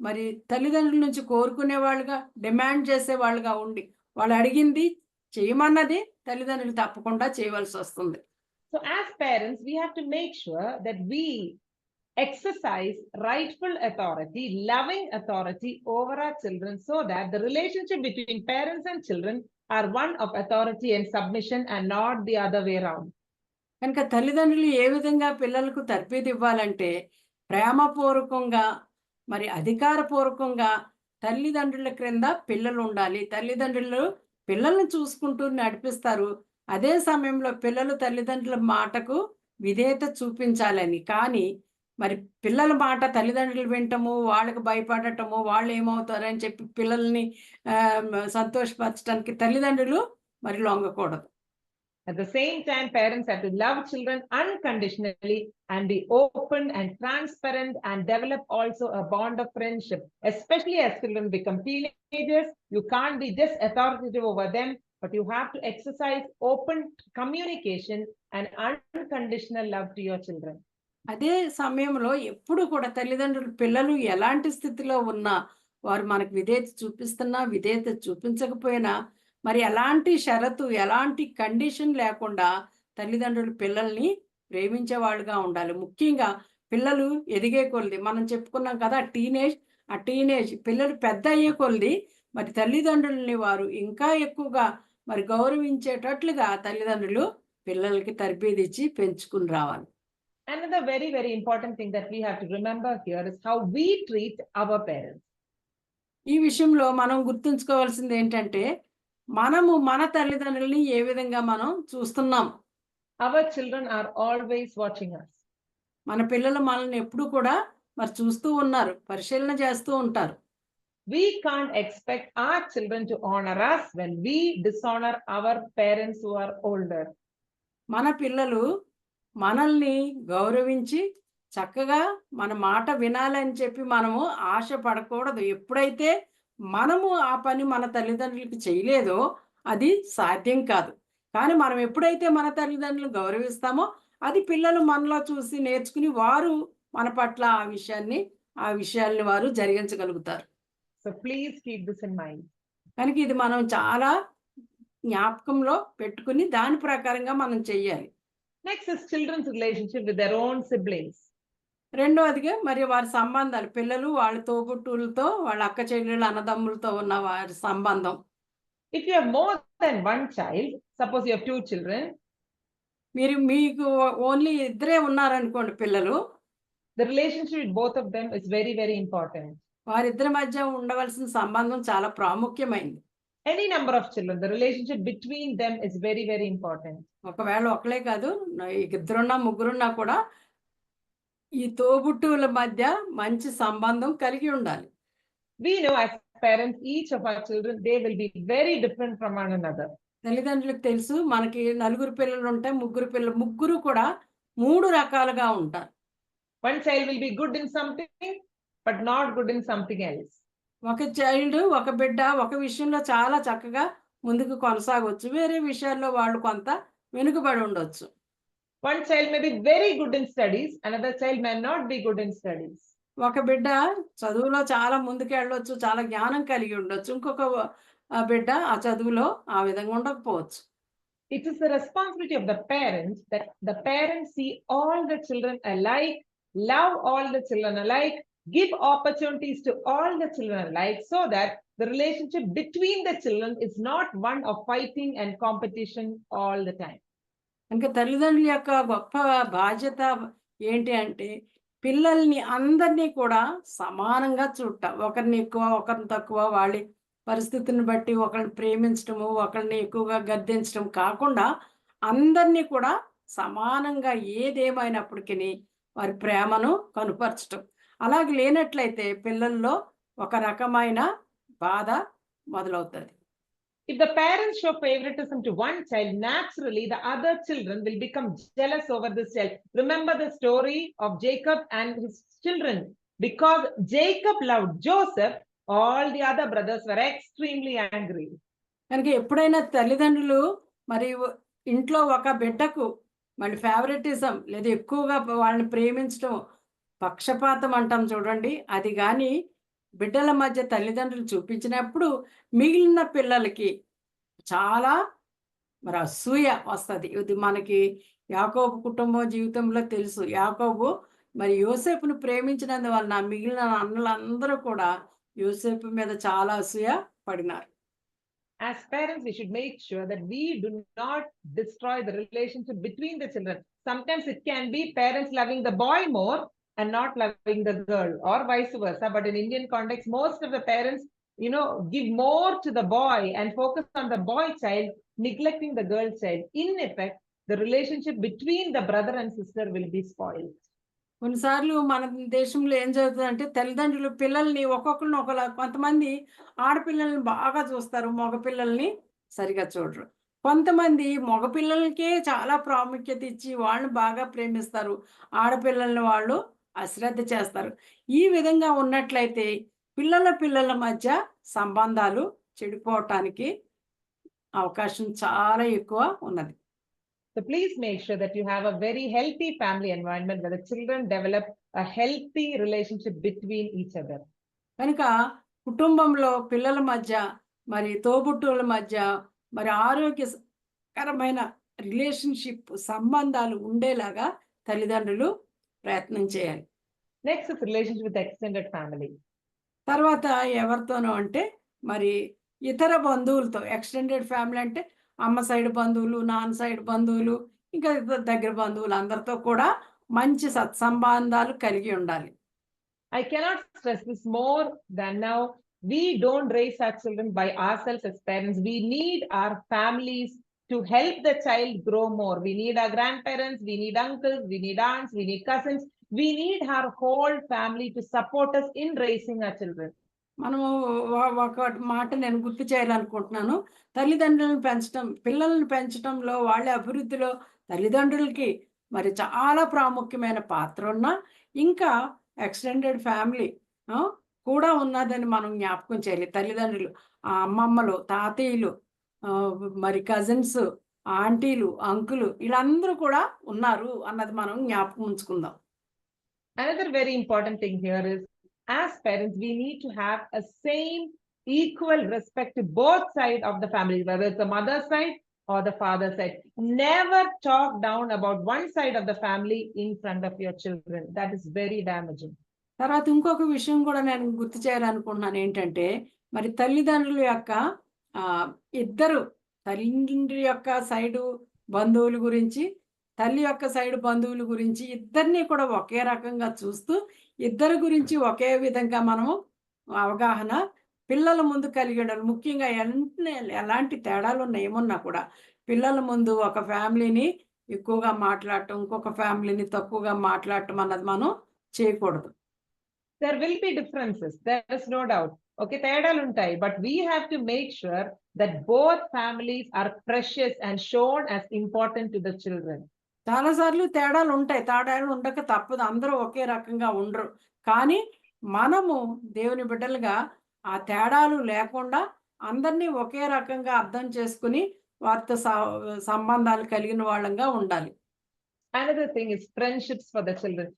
S3: మరి తల్లిదండ్రుల నుంచి కోరుకునే వాళ్ళుగా, డిమాండ్ చేసే వాళ్ళుగా ఉండి వాళ్ళు అడిగింది చేయమన్నది తల్లిదండ్రులు తప్పకుండా చేయవలసి వస్తుంది.
S1: So as parents, we have to make sure that we exercise rightful authority, loving authority over our children so that the relationship between parents and children are one of authority and submission and not the other way around.
S3: కనుక తల్లిదండ్రులు ఏ విధంగా పిల్లలకు తర్ఫీదు ఇవ్వాలంటే ప్రేమపూర్వకంగా మరి అధికారపూర్వకంగా తల్లిదండ్రుల క్రింద పిల్లలు ఉండాలి. తల్లిదండ్రులు పిల్లల్ని చూసుకుంటూ నడిపిస్తారు. అదే సమయంలో పిల్లలు తల్లిదండ్రుల మాటకు విధేయత చూపించాలని. కానీ మరి పిల్లల మాట తల్లిదండ్రులు వింటము, వాళ్ళకు భయపడటము, వాళ్ళు ఏమవుతారని చెప్పి పిల్లల్ని సంతోషపరచడానికి తల్లిదండ్రులు మరి లొంగకూడదు.
S1: At the same time, parents have to love children unconditionally and be open and transparent and develop also a bond of friendship, especially as children become teenagers. You can't be just authoritative over them, but you have to exercise open communication and unconditional love to your children.
S3: అదే సమయంలో ఎప్పుడు కూడా తల్లిదండ్రులు పిల్లలు ఎలాంటి స్థితిలో ఉన్నా వారు మనకు విధేయత చూపిస్తున్నా విధేయత చూపించకపోయినా మరి ఎలాంటి షరతు ఎలాంటి కండిషన్ లేకుండా తల్లిదండ్రులు పిల్లల్ని ప్రేమించే వాళ్ళుగా ఉండాలి. ముఖ్యంగా పిల్లలు ఎదిగే కొలది మనం చెప్పుకున్నాం కదా టీనేజ్, ఆ టీనేజ్ పిల్లలు పెద్ద అయ్యే కొలది మరి తల్లిదండ్రులని వారు ఇంకా ఎక్కువగా మరి గౌరవించేటట్లుగా తల్లిదండ్రులు పిల్లలకి తర్బీదిచ్చి పెంచుకుని రావాలి.
S1: Another very, very important thing that we have to remember here is how we treat our parents.
S3: ఈ విషయంలో మనం గుర్తుంచుకోవాల్సింది ఏంటంటే, మనము మన తల్లిదండ్రులని ఏ విధంగా మనం చూస్తున్నాం.
S1: Our children are always watching us.
S3: మన పిల్లలు మనల్ని ఎప్పుడూ కూడా మరి చూస్తూ ఉన్నారు. పరిశీలన చేస్తూ ఉంటారు.
S1: We can't expect our children to honor us when we dishonor our parents who are older.
S3: మన పిల్లలు మనల్ని గౌరవించి చక్కగా మన మాట వినాలని చెప్పి మనము ఆశ పడకూడదు. ఎప్పుడైతే మనము ఆ పని మన తల్లిదండ్రులకి చేయలేదో అది సాధ్యం కాదు. కానీ మనం ఎప్పుడైతే మన తల్లిదండ్రులను గౌరవిస్తామో అది పిల్లలు మనలో చూసి నేర్చుకుని వారు మన పట్ల ఆ విషయాల్ని వారు జరిగించగలుగుతారు.
S1: So please keep this in mind.
S3: కనుక ఇది మనం చాలా జ్ఞాపకంలో పెట్టుకుని దాని ప్రకారంగా మనం చెయ్యాలి.
S1: Next is children's relationship with their own siblings.
S3: రెండోదిగా మరి వారి సంబంధాలు పిల్లలు వాళ్ళ తోబుట్టువులతో వాళ్ళ అక్క చెల్లెళ్ళు అన్నదమ్ములతో ఉన్న వారి సంబంధం.
S1: If you have more than one child, suppose you have 2 children,
S3: మీకు ఓన్లీ ఇద్దరే ఉన్నారనుకోండి పిల్లలు,
S1: the relationship with both of them is very, very important.
S3: వారిద్దరి మధ్య ఉండవలసిన సంబంధం చాలా ప్రాముఖ్యమైనది.
S1: Any number of children, the relationship between them is very, very important.
S3: ఒకవేళ ఒకలే కాదు, ఇద్దరున్నా ముగ్గురున్నా కూడా ఈ తోబుట్టువుల మధ్య మంచి సంబంధం కలిగి ఉండాలి.
S1: We know as parents, each of our children, they will be very different from one another.
S3: తల్లిదండ్రులకు తెలుసు మనకి నలుగురు పిల్లలు ఉంటే ముగ్గురు కూడా 3 రకాలుగా ఉంటారు.
S1: One child will be good in something, but not good in something else.
S3: ఒక బిడ్డ ఒక విషయంలో చాలా చక్కగా ముందుకు కొనసాగొచ్చు. వేరే విషయాల్లో వాళ్ళు కొంత వెనుకబడి ఉండొచ్చు.
S1: One child may be very good in studies, another child may not be good in studies.
S3: ఒక బిడ్డ చదువులో చాలా ముందుకెళ్ళొచ్చు, చాలా జ్ఞానం కలిగి ఉండొచ్చు. ఇంకొక బిడ్డ ఆ చదువులో ఆ విధంగా ఉండకపోవచ్చు.
S1: It is the responsibility of the parents that the parents see all the children alike, love all the children alike, give opportunities to all the children alike, so that the relationship between the children is not one of fighting and competition all the time.
S3: ఇంకా తల్లిదండ్రుల యొక్క గొప్ప బాధ్యత ఏంటి అంటే పిల్లల్ని అందరినీ కూడా సమానంగా చూడటం. ఒకరిని ఎక్కువ ఒకరిని తక్కువ వాళ్ళ పరిస్థితిని బట్టి ఒకరిని ప్రేమించడము ఒకరిని ఎక్కువగా గద్దించడం కాకుండా అందరినీ కూడా సమానంగా ఏదేమైనప్పటికీ వారి ప్రేమను కనుపరచటం. అలాగే లేనట్లయితే పిల్లల్లో ఒక రకమైన బాధ మొదలవుతుంది.
S1: If the parents show favoritism to one child, naturally the other children will become jealous over this child. Remember the story of Jacob and his children. Because Jacob loved Joseph, all the other brothers were extremely angry.
S3: కనుక ఎప్పుడైనా తల్లిదండ్రులు మరి ఇంట్లో ఒక బిడ్డకు మళ్ళీ favouritism లేదా ఎక్కువగా వాళ్ళని ప్రేమించడం పక్షపాతం అంటాం చూడండి, అది కానీ బిడ్డల మధ్య తల్లిదండ్రులు చూపించినప్పుడు మిగిలిన పిల్లలకి చాలా మరి అసూయ వస్తుంది. ఇది మనకి యాకోబు కుటుంబం జీవితంలో తెలుసు. యాకోబు మరి యోసేపును ప్రేమించినందువలన మిగిలిన అన్నలందరూ కూడా యోసేపు మీద చాలా అసూయ పడినారు.
S1: As parents, we should make sure that we do not destroy the relationship between the children. Sometimes it can be parents loving the boy more and not loving the girl, or vice versa. But in Indian context, most of the parents, give more to the boy and focus on the boy child, neglecting the girl child. In effect, the relationship between the brother and sister will be spoiled.
S3: కొన్నిసార్లు మన దేశంలో ఏం జరుగుతుందంటే తల్లిదండ్రులు పిల్లల్ని ఒక్కొక్కరిని ఒకలా, కొంతమంది ఆడపిల్లల్ని బాగా చూస్తారు, మగపిల్లల్ని సరిగా చూడరు. కొంతమంది మగపిల్లలకే చాలా ప్రాముఖ్యత ఇచ్చి వాళ్ళని బాగా ప్రేమిస్తారు, ఆడపిల్లల్ని వాళ్ళు అశ్రద్ధ చేస్తారు. ఈ విధంగా ఉన్నట్లయితే పిల్లల మధ్య సంబంధాలు చెడిపోవటానికి అవకాశం చాలా ఎక్కువ ఉన్నది.
S1: So please make sure that you have a very healthy family environment where the children develop a healthy relationship between each other.
S3: కనుక కుటుంబంలో పిల్లల మధ్య మరి తోబుట్టువుల మధ్య మరి ఆరోగ్యకరమైన రిలేషన్షిప్ సంబంధాలు ఉండేలాగా తల్లిదండ్రులు ప్రయత్నం చేయాలి.
S1: Next is relationship with extended family.
S3: తర్వాత ఎవరితోనో అంటే మరి ఇతర బంధువులతో ఎక్స్టెండెడ్ ఫ్యామిలీ అంటే అమ్మ సైడ్ బంధువులు, నాన్న సైడ్ బంధువులు, ఇంకా దగ్గర బంధువులు అందరితో కూడా మంచి సత్సంబంధాలు కలిగి ఉండాలి.
S1: I cannot stress this more than now. We don't raise our children by ourselves as parents. We need our families to help the child grow more. We need our grandparents, we need uncles, we need aunts, we need cousins. We need our whole family to support us in raising our children.
S3: మనము ఒక మాట నేను గుర్తు చేయాలనుకుంటున్నాను. పిల్లల్ని పెంచటంలో వాళ్ళ అభివృద్ధిలో తల్లిదండ్రులకి మరి చాలా ప్రాముఖ్యమైన పాత్ర ఉన్న, ఇంకా ఎక్స్టెండెడ్ ఫ్యామిలీ కూడా ఉన్నదని మనం జ్ఞాపకం చేయాలి. తల్లిదండ్రులు, అమ్మమ్మలు, తాతయ్యలు, మరి కజిన్స్, ఆంటీలు, అంకులు వీళ్ళందరూ కూడా ఉన్నారు అన్నది మనం జ్ఞాపకం ఉంచుకుందాం.
S1: Another very important thing here is, as parents, we need to have a same equal respect to both sides of the family, whether it's the mother's side or the father's side. Never talk down about one side of the family in front of your children. That is very damaging.
S3: తర్వాత ఇంకొక విషయం కూడా నేను గుర్తు చేయాలనుకుంటున్నాను ఏంటంటే, మరి తల్లిదండ్రుల యొక్క ఇద్దరు తల్లి యొక్క సైడు బంధువుల గురించి, తల్లి యొక్క సైడ్ బంధువుల గురించి ఇద్దరిని కూడా ఒకే రకంగా చూస్తూ, ఇద్దరి గురించి ఒకే విధంగా మనము అవగాహన పిల్లల ముందు కలిగి ఉండాలి. ముఖ్యంగా ఎలాంటి తేడాలు ఏమున్నా కూడా పిల్లల ముందు ఒక ఫ్యామిలీని ఎక్కువగా మాట్లాడటం, ఇంకొక ఫ్యామిలీని తక్కువగా మాట్లాడటం అన్నది మనం చేయకూడదు.
S1: There will be differences, there is no doubt. Okay, తేడాలు ఉంటాయి, but we have to make sure that both families are precious and shown as important to the children.
S3: చాలాసార్లు తేడాలు ఉంటాయి. తేడాలు ఉండక తప్పదు. అందరూ ఒకే రకంగా ఉండరు. కానీ మనము దేవుని బిడ్డలుగా ఆ తేడాలు లేకుండా అందరినీ ఒకే రకంగా అర్థం చేసుకుని వారితో సంబంధాలు కలిగిన వాళ్ళంగా ఉండాలి.
S1: Another thing is friendships for the children.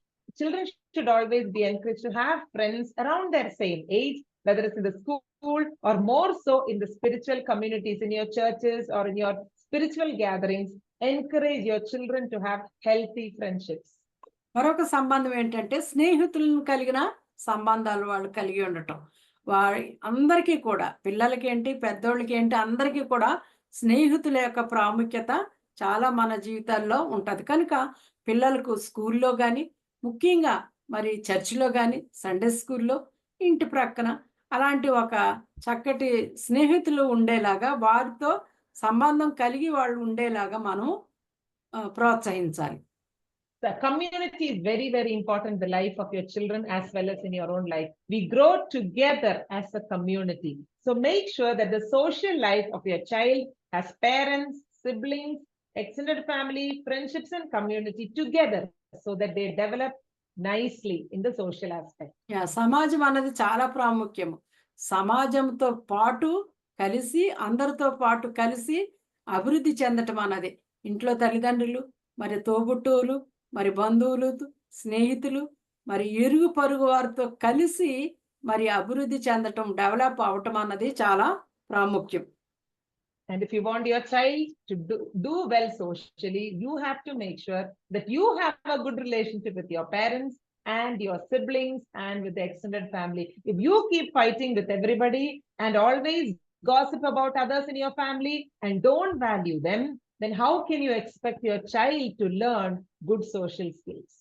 S1: Children should always be encouraged to have friends around their same age, whether it's in the school or more so in the spiritual communities, in your churches or in your spiritual gatherings. Encourage your children to have healthy friendships.
S3: మరొక సంబంధం ఏంటంటే స్నేహితులను కలిగిన సంబంధాలు వాళ్ళు కలిగి ఉండటం. అందరికీ కూడా, పిల్లలకి ఏంటి, పెద్దోళ్ళకి ఏంటి, అందరికీ కూడా స్నేహితుల యొక్క ప్రాముఖ్యత చాలా మన జీవితాల్లో ఉంటుంది. కనుక పిల్లలకు స్కూల్లో కానీ, ముఖ్యంగా మరి చర్చిలో కానీ, సండే స్కూల్లో, ఇంటి ప్రక్కన అలాంటి ఒక చక్కటి స్నేహితులు ఉండేలాగా, వారితో సంబంధం కలిగి వాళ్ళు ఉండేలాగా మనం ప్రోత్సహించాలి.
S1: The community is very, very important in the life of your children as well as in your own life. We grow together as a community. So make sure that the social life of your child has parents, siblings, extended family, friendships and community together so that they develop nicely in the social aspect.
S3: సమాజం అన్నది చాలా ప్రాముఖ్యము. సమాజంతో పాటు కలిసి, అందరితో పాటు కలిసి అభివృద్ధి చెందటం అన్నది ఇంట్లో తల్లిదండ్రులు, మరి తోబుట్టువులు, మరి బంధువులు, స్నేహితులు, మరి ఇరుగు పొరుగు వారితో కలిసి మరి అభివృద్ధి చెందటం, డెవలప్ అవటం అన్నది చాలా ప్రాముఖ్యం.
S1: And if you want your child to do well socially, you have to make sure that you have a good relationship with your parents and your siblings and with the extended family. If you keep fighting with everybody and always gossip about others in your family and don't value them, then how can you expect your child to learn good social skills?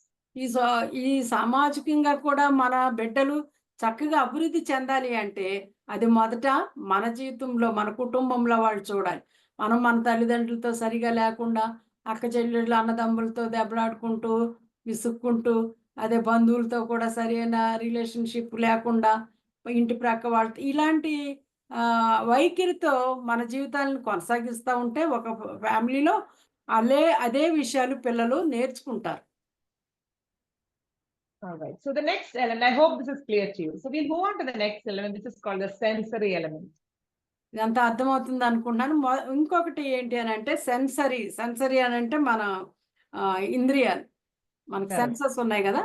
S3: ఈ సామాజికంగా కూడా మన బిడ్డలు చక్కగా అభివృద్ధి చెందాలి అంటే అది మొదట మన జీవితంలో, మన కుటుంబంలో వాళ్ళు చూడాలి. మనం మన తల్లిదండ్రులతో సరిగా లేకుండా, అక్క చెల్లెళ్ళు, అన్నదమ్ములతో దెబ్బలాడుకుంటూ, విసుక్కుంటూ, అదే బంధువులతో కూడా సరైన రిలేషన్షిప్ లేకుండా, ఇంటి ప్రక్క వాళ్ళతో ఇలాంటి వైఖరితో మన జీవితాలను కొనసాగిస్తూ ఉంటే ఒక ఫ్యామిలీలో అదే విషయాలు పిల్లలు నేర్చుకుంటారు.
S1: All right. So the next element, I hope this is clear to you. So we'll move on to the next element, which is called the sensory element.
S3: ఇదంతా అర్థమవుతుంది అనుకుంటున్నాను. ఇంకొకటి ఏంటి అని అంటే సెన్సరీ అని అంటే మన ఇంద్రియాలు, మనకు సెన్సెస్ ఉన్నాయి కదా.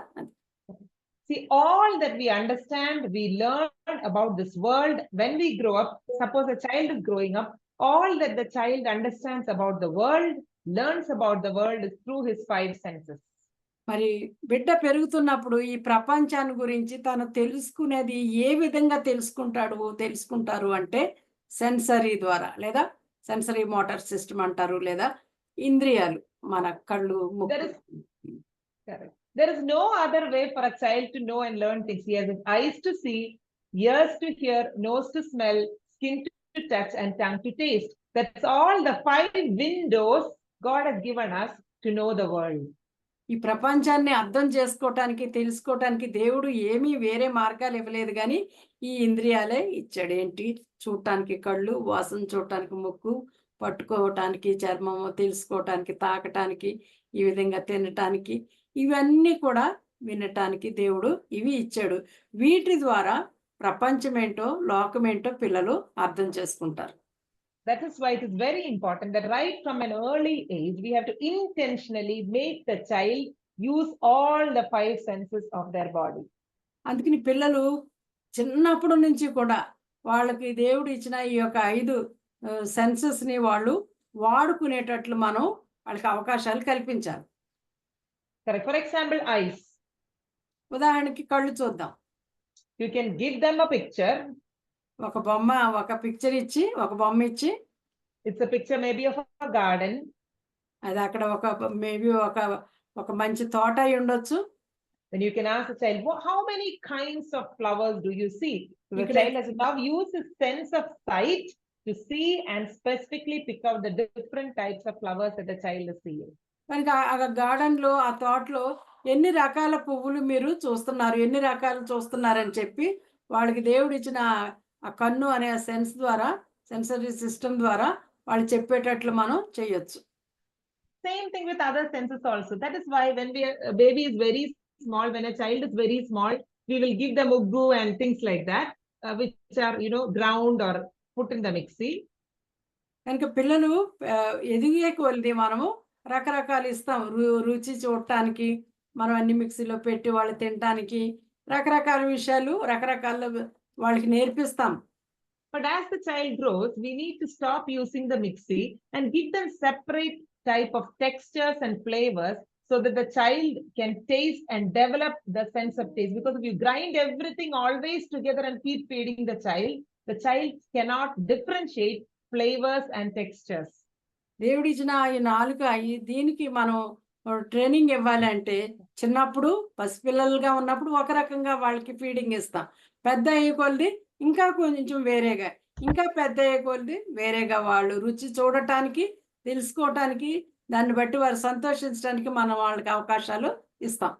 S1: See, all that we understand, we learn about this world when we grow up. Suppose a child is growing up, all that the child understands about the world, learns about the world is through his 5 senses.
S3: మరి బిడ్డ పెరుగుతున్నప్పుడు ఈ ప్రపంచాన్ని గురించి తను తెలుసుకునేది ఏ విధంగా తెలుసుకుంటారు అంటే సెన్సరీ ద్వారా, లేదా సెన్సరీ మోటార్ సిస్టమ్ అంటారు, లేదా ఇంద్రియాలు, మన కళ్ళు,
S1: There
S3: ముక్కు.
S1: is correct. There is no other way for a child to know and learn things. He has his eyes to see, ears to hear, nose to smell, skin to touch, and tongue to taste. That's all the 5 windows God has given us to know the world.
S3: ఈ ప్రపంచాన్ని అర్థం చేసుకోవటానికి, తెలుసుకోవటానికి దేవుడు ఏమీ వేరే మార్గాలు ఇవ్వలేదు, కానీ ఈ ఇంద్రియాలే ఇచ్చాడు. ఏంటి? చూడటానికి కళ్ళు, వాసన చూడటానికి ముక్కు, పట్టుకోవటానికి చర్మము, తెలుసుకోవటానికి, తాకటానికి, ఈ విధంగా తినటానికి, ఇవన్నీ కూడా వినటానికి దేవుడు ఇవి ఇచ్చాడు. వీటి ద్వారా ప్రపంచమేంటో, లోకమేంటో పిల్లలు అర్థం చేసుకుంటారు.
S1: That is why it is very important that right from an early age, we have to intentionally make the child use all the 5 senses of their body.
S3: అందుకని పిల్లలు చిన్నప్పటి నుంచి కూడా వాళ్ళకి దేవుడు ఇచ్చిన ఈ యొక్క 5 సెన్సెస్ని వాళ్ళు వాడుకునేటట్లు మనం వాళ్ళకి అవకాశాలు కల్పించాలి.
S1: Correct. For example, eyes.
S3: ఉదాహరణకి కళ్ళు చూద్దాం.
S1: You can give them a picture.
S3: ఒక పిక్చర్ ఇచ్చి, ఒక బొమ్మ ఇచ్చి,
S1: It's a picture maybe of a garden.
S3: అది అక్కడ మేబీ ఒక మంచి తోట అయి ఉండొచ్చు.
S1: Then you can ask the child, how many kinds of flowers do you see? So the child has to now use his sense of sight to see and specifically pick out the different types of flowers that the child is seeing.
S3: మనకి ఆ గార్డెన్లో, ఆ తోటలో ఎన్ని రకాల పువ్వులు మీరు చూస్తున్నారు, ఎన్ని రకాలు చూస్తున్నారని చెప్పి వాళ్ళకి దేవుడు ఇచ్చిన ఆ కన్ను అనే సెన్స్ ద్వారా, సెన్సరీ సిస్టమ్ ద్వారా వాళ్ళు చెప్పేటట్లు మనం చేయొచ్చు.
S1: Same thing with other senses also. That is why when a baby is very small, when a child is very small, we will give them uggu and things like that, which are, ground or put in the mixie.
S3: కనుక పిల్లలు ఎదిగే కొలిది మనము రకరకాలు ఇస్తాం. రుచి చూడటానికి మనం అన్ని మిక్సీలో పెట్టి వాళ్ళు తినటానికి రకరకాల విషయాలు, రకరకాల వాళ్ళకి నేర్పిస్తాం.
S1: But as the child grows, we need to stop using the mixie and give them separate type of textures and flavors so that the child can taste and develop the sense of taste. Because if you grind everything always together and keep feeding the child cannot differentiate flavors and textures.
S3: దేవుడు ఇచ్చిన ఈ నాలుక దీనికి మనం training ఇవ్వాలంటే చిన్నప్పుడు పసిపిల్లలుగా ఉన్నప్పుడు ఒక రకంగా వాళ్ళకి ఫీడింగ్ ఇస్తాం. పెద్ద అయ్యే కొలది ఇంకా కొంచెం వేరేగా, ఇంకా పెద్ద అయ్యే కొలది వేరేగా వాళ్ళు రుచి చూడటానికి, తెలుసుకోవటానికి, దాన్ని బట్టి వారు సంతోషించడానికి మనం వాళ్ళకి అవకాశాలు ఇస్తాం.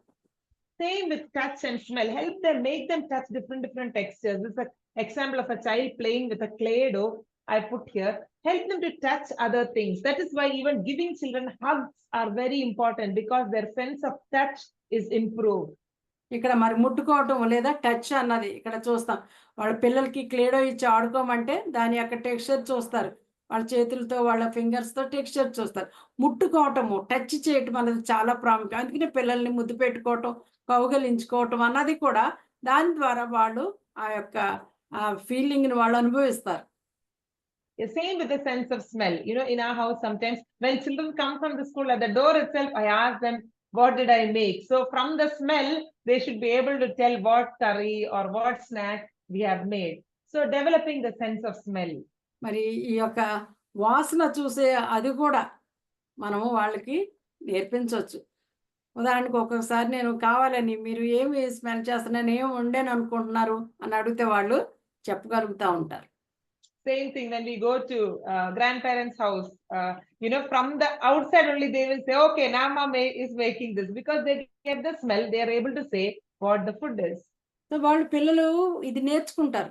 S1: Same with touch and smell. Help them, make them touch different textures. This is an example of a child playing with a clay dough I put here. Help them to touch other things. That is why even giving children hugs are very important, because their sense of touch is improved.
S3: ఇక్కడ మరి ముట్టుకోవటం లేదా touch అన్నది ఇక్కడ చూస్తాం. వాళ్ళ పిల్లలకి క్లేడో ఇచ్చి ఆడుకోమంటే దాని యొక్క టెక్స్చర్ చూస్తారు. వాళ్ళ చేతులతో, వాళ్ళ ఫింగర్స్తో టెక్స్చర్ చూస్తారు. ముట్టుకోవటము, టచ్ చేయటం అనేది చాలా ప్రాముఖ్యం. అందుకనే పిల్లల్ని ముద్దు పెట్టుకోవటం, కౌగలించుకోవటం అన్నది కూడా దాని ద్వారా వాళ్ళు ఆ యొక్క ఫీలింగ్ని వాళ్ళు అనుభవిస్తారు.
S1: The same with the sense of smell. In our house, sometimes when children come from the school, at the door itself, I ask them, what did I make? So from the smell, they should be able to tell what curry or what snack we have made. So developing the sense of smell.
S3: మరి ఈ యొక్క వాసన చూసే అది కూడా మనము వాళ్ళకి నేర్పించవచ్చు. ఉదాహరణకు ఒక్కొక్కసారి నేను కావాలని, మీరు ఏమి స్మెల్ చేస్తున్నాను, ఏమి వండాను అనుకుంటున్నారు అని అడిగితే వాళ్ళు చెప్పగలుగుతూ ఉంటారు.
S1: Same thing when we go to grandparents' house, from the outside only they will say, okay, Nama is making this, because they get the smell, they are able to say what the food is.
S3: So వాళ్ళు పిల్లలు ఇది నేర్చుకుంటారు.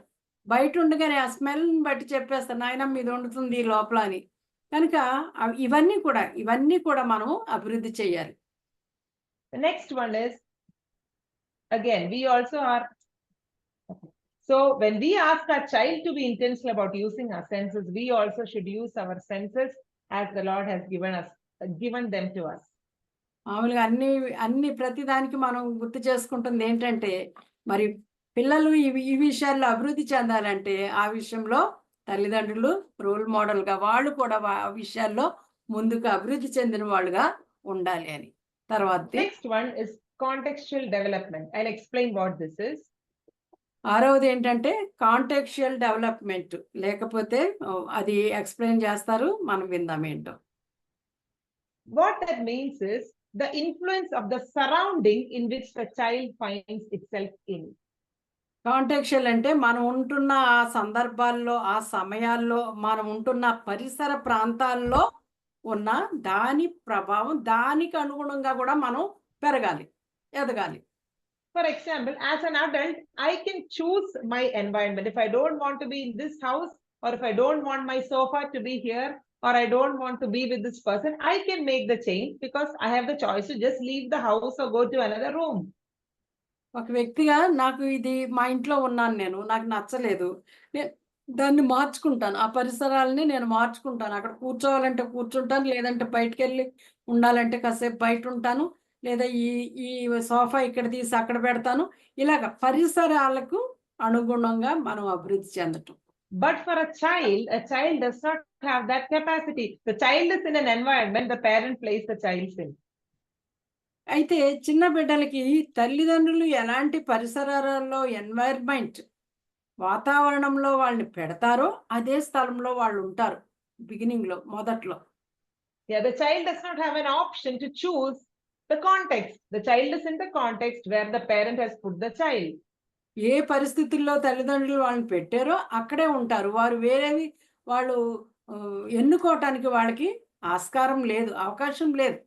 S3: బయట ఉండగానే ఆ స్మెల్ని బట్టి చెప్పేస్తారు, నాయన మీద వండుతుంది లోపల అని. కనుక ఇవన్నీ కూడా మనం అభివృద్ధి చేయాలి.
S1: The next one is, again, we also are. So when we ask our child to be intentional about using our senses, we also should use our senses as the Lord has given them to us.
S3: మామూలుగా అన్ని ప్రతిదానికి మనం గుర్తు చేసుకుంటుంది ఏంటంటే, మరి పిల్లలు ఈ విషయాల్లో అభివృద్ధి చెందాలంటే ఆ విషయంలో తల్లిదండ్రులు రోల్ మోడల్గా, వాళ్ళు కూడా ఆ విషయాల్లో ముందుకు అభివృద్ధి చెందిన వాళ్ళుగా ఉండాలి అని. తర్వాతది
S1: Next one is contextual development. I'll explain what this is.
S3: ఆరవది ఏంటంటే కాంటెక్చువల్ డెవలప్మెంట్. లేకపోతే అది ఎక్స్ప్లెయిన్ చేస్తారు, మనం విందాం ఏంటో.
S1: What that means is the influence of the surrounding in which the child finds itself in.
S3: Contextual అంటే మనం ఉంటున్న ఆ సందర్భాల్లో, ఆ సమయాల్లో, మనం ఉంటున్న పరిసర ప్రాంతాల్లో ఉన్న దాని ప్రభావం, దానికి అనుగుణంగా కూడా మనం పెరగాలి, ఎదగాలి.
S1: For example, as an adult, I can choose my environment. If I don't want to be in this house, or if I don't want my sofa to be here, or I don't want to be with this person, I can make the change because I have the choice to just leave the house or go to another room.
S3: ఒక వ్యక్తిగా నాకు ఇది మా ఇంట్లో ఉన్నాను నేను, నాకు నచ్చలేదు, దాన్ని మార్చుకుంటాను, ఆ పరిసరాలని నేను మార్చుకుంటాను. అక్కడ కూర్చోవాలంటే కూర్చుంటాను, లేదంటే బయటకెళ్ళి ఉండాలంటే కాసేపు బయట ఉంటాను, లేదా ఈ ఈ సోఫా ఇక్కడ తీసి అక్కడ పెడతాను. ఇలాగ పరిసరాలకు అనుగుణంగా మనం అభివృద్ధి చెందటం.
S1: But for a child does not have that capacity. The child is in an environment the parent placed the child in.
S3: అయితే చిన్న బిడ్డలకి తల్లిదండ్రులు ఎలాంటి పరిసరాల్లో, ఎన్వైర్న్మెంట్, వాతావరణంలో వాళ్ళని పెడతారో అదే స్థలంలో వాళ్ళు ఉంటారు. బిగినింగ్లో, మొదట్లో.
S1: Yeah, the child does not have an option to choose the context. The child is in the context where the parent has put the child.
S3: ఏ పరిస్థితుల్లో తల్లిదండ్రులు వాళ్ళని పెట్టారో అక్కడే ఉంటారు. వారు వేరేవి వాళ్ళు ఎన్నుకోవటానికి వాళ్ళకి ఆస్కారం లేదు, అవకాశం లేదు.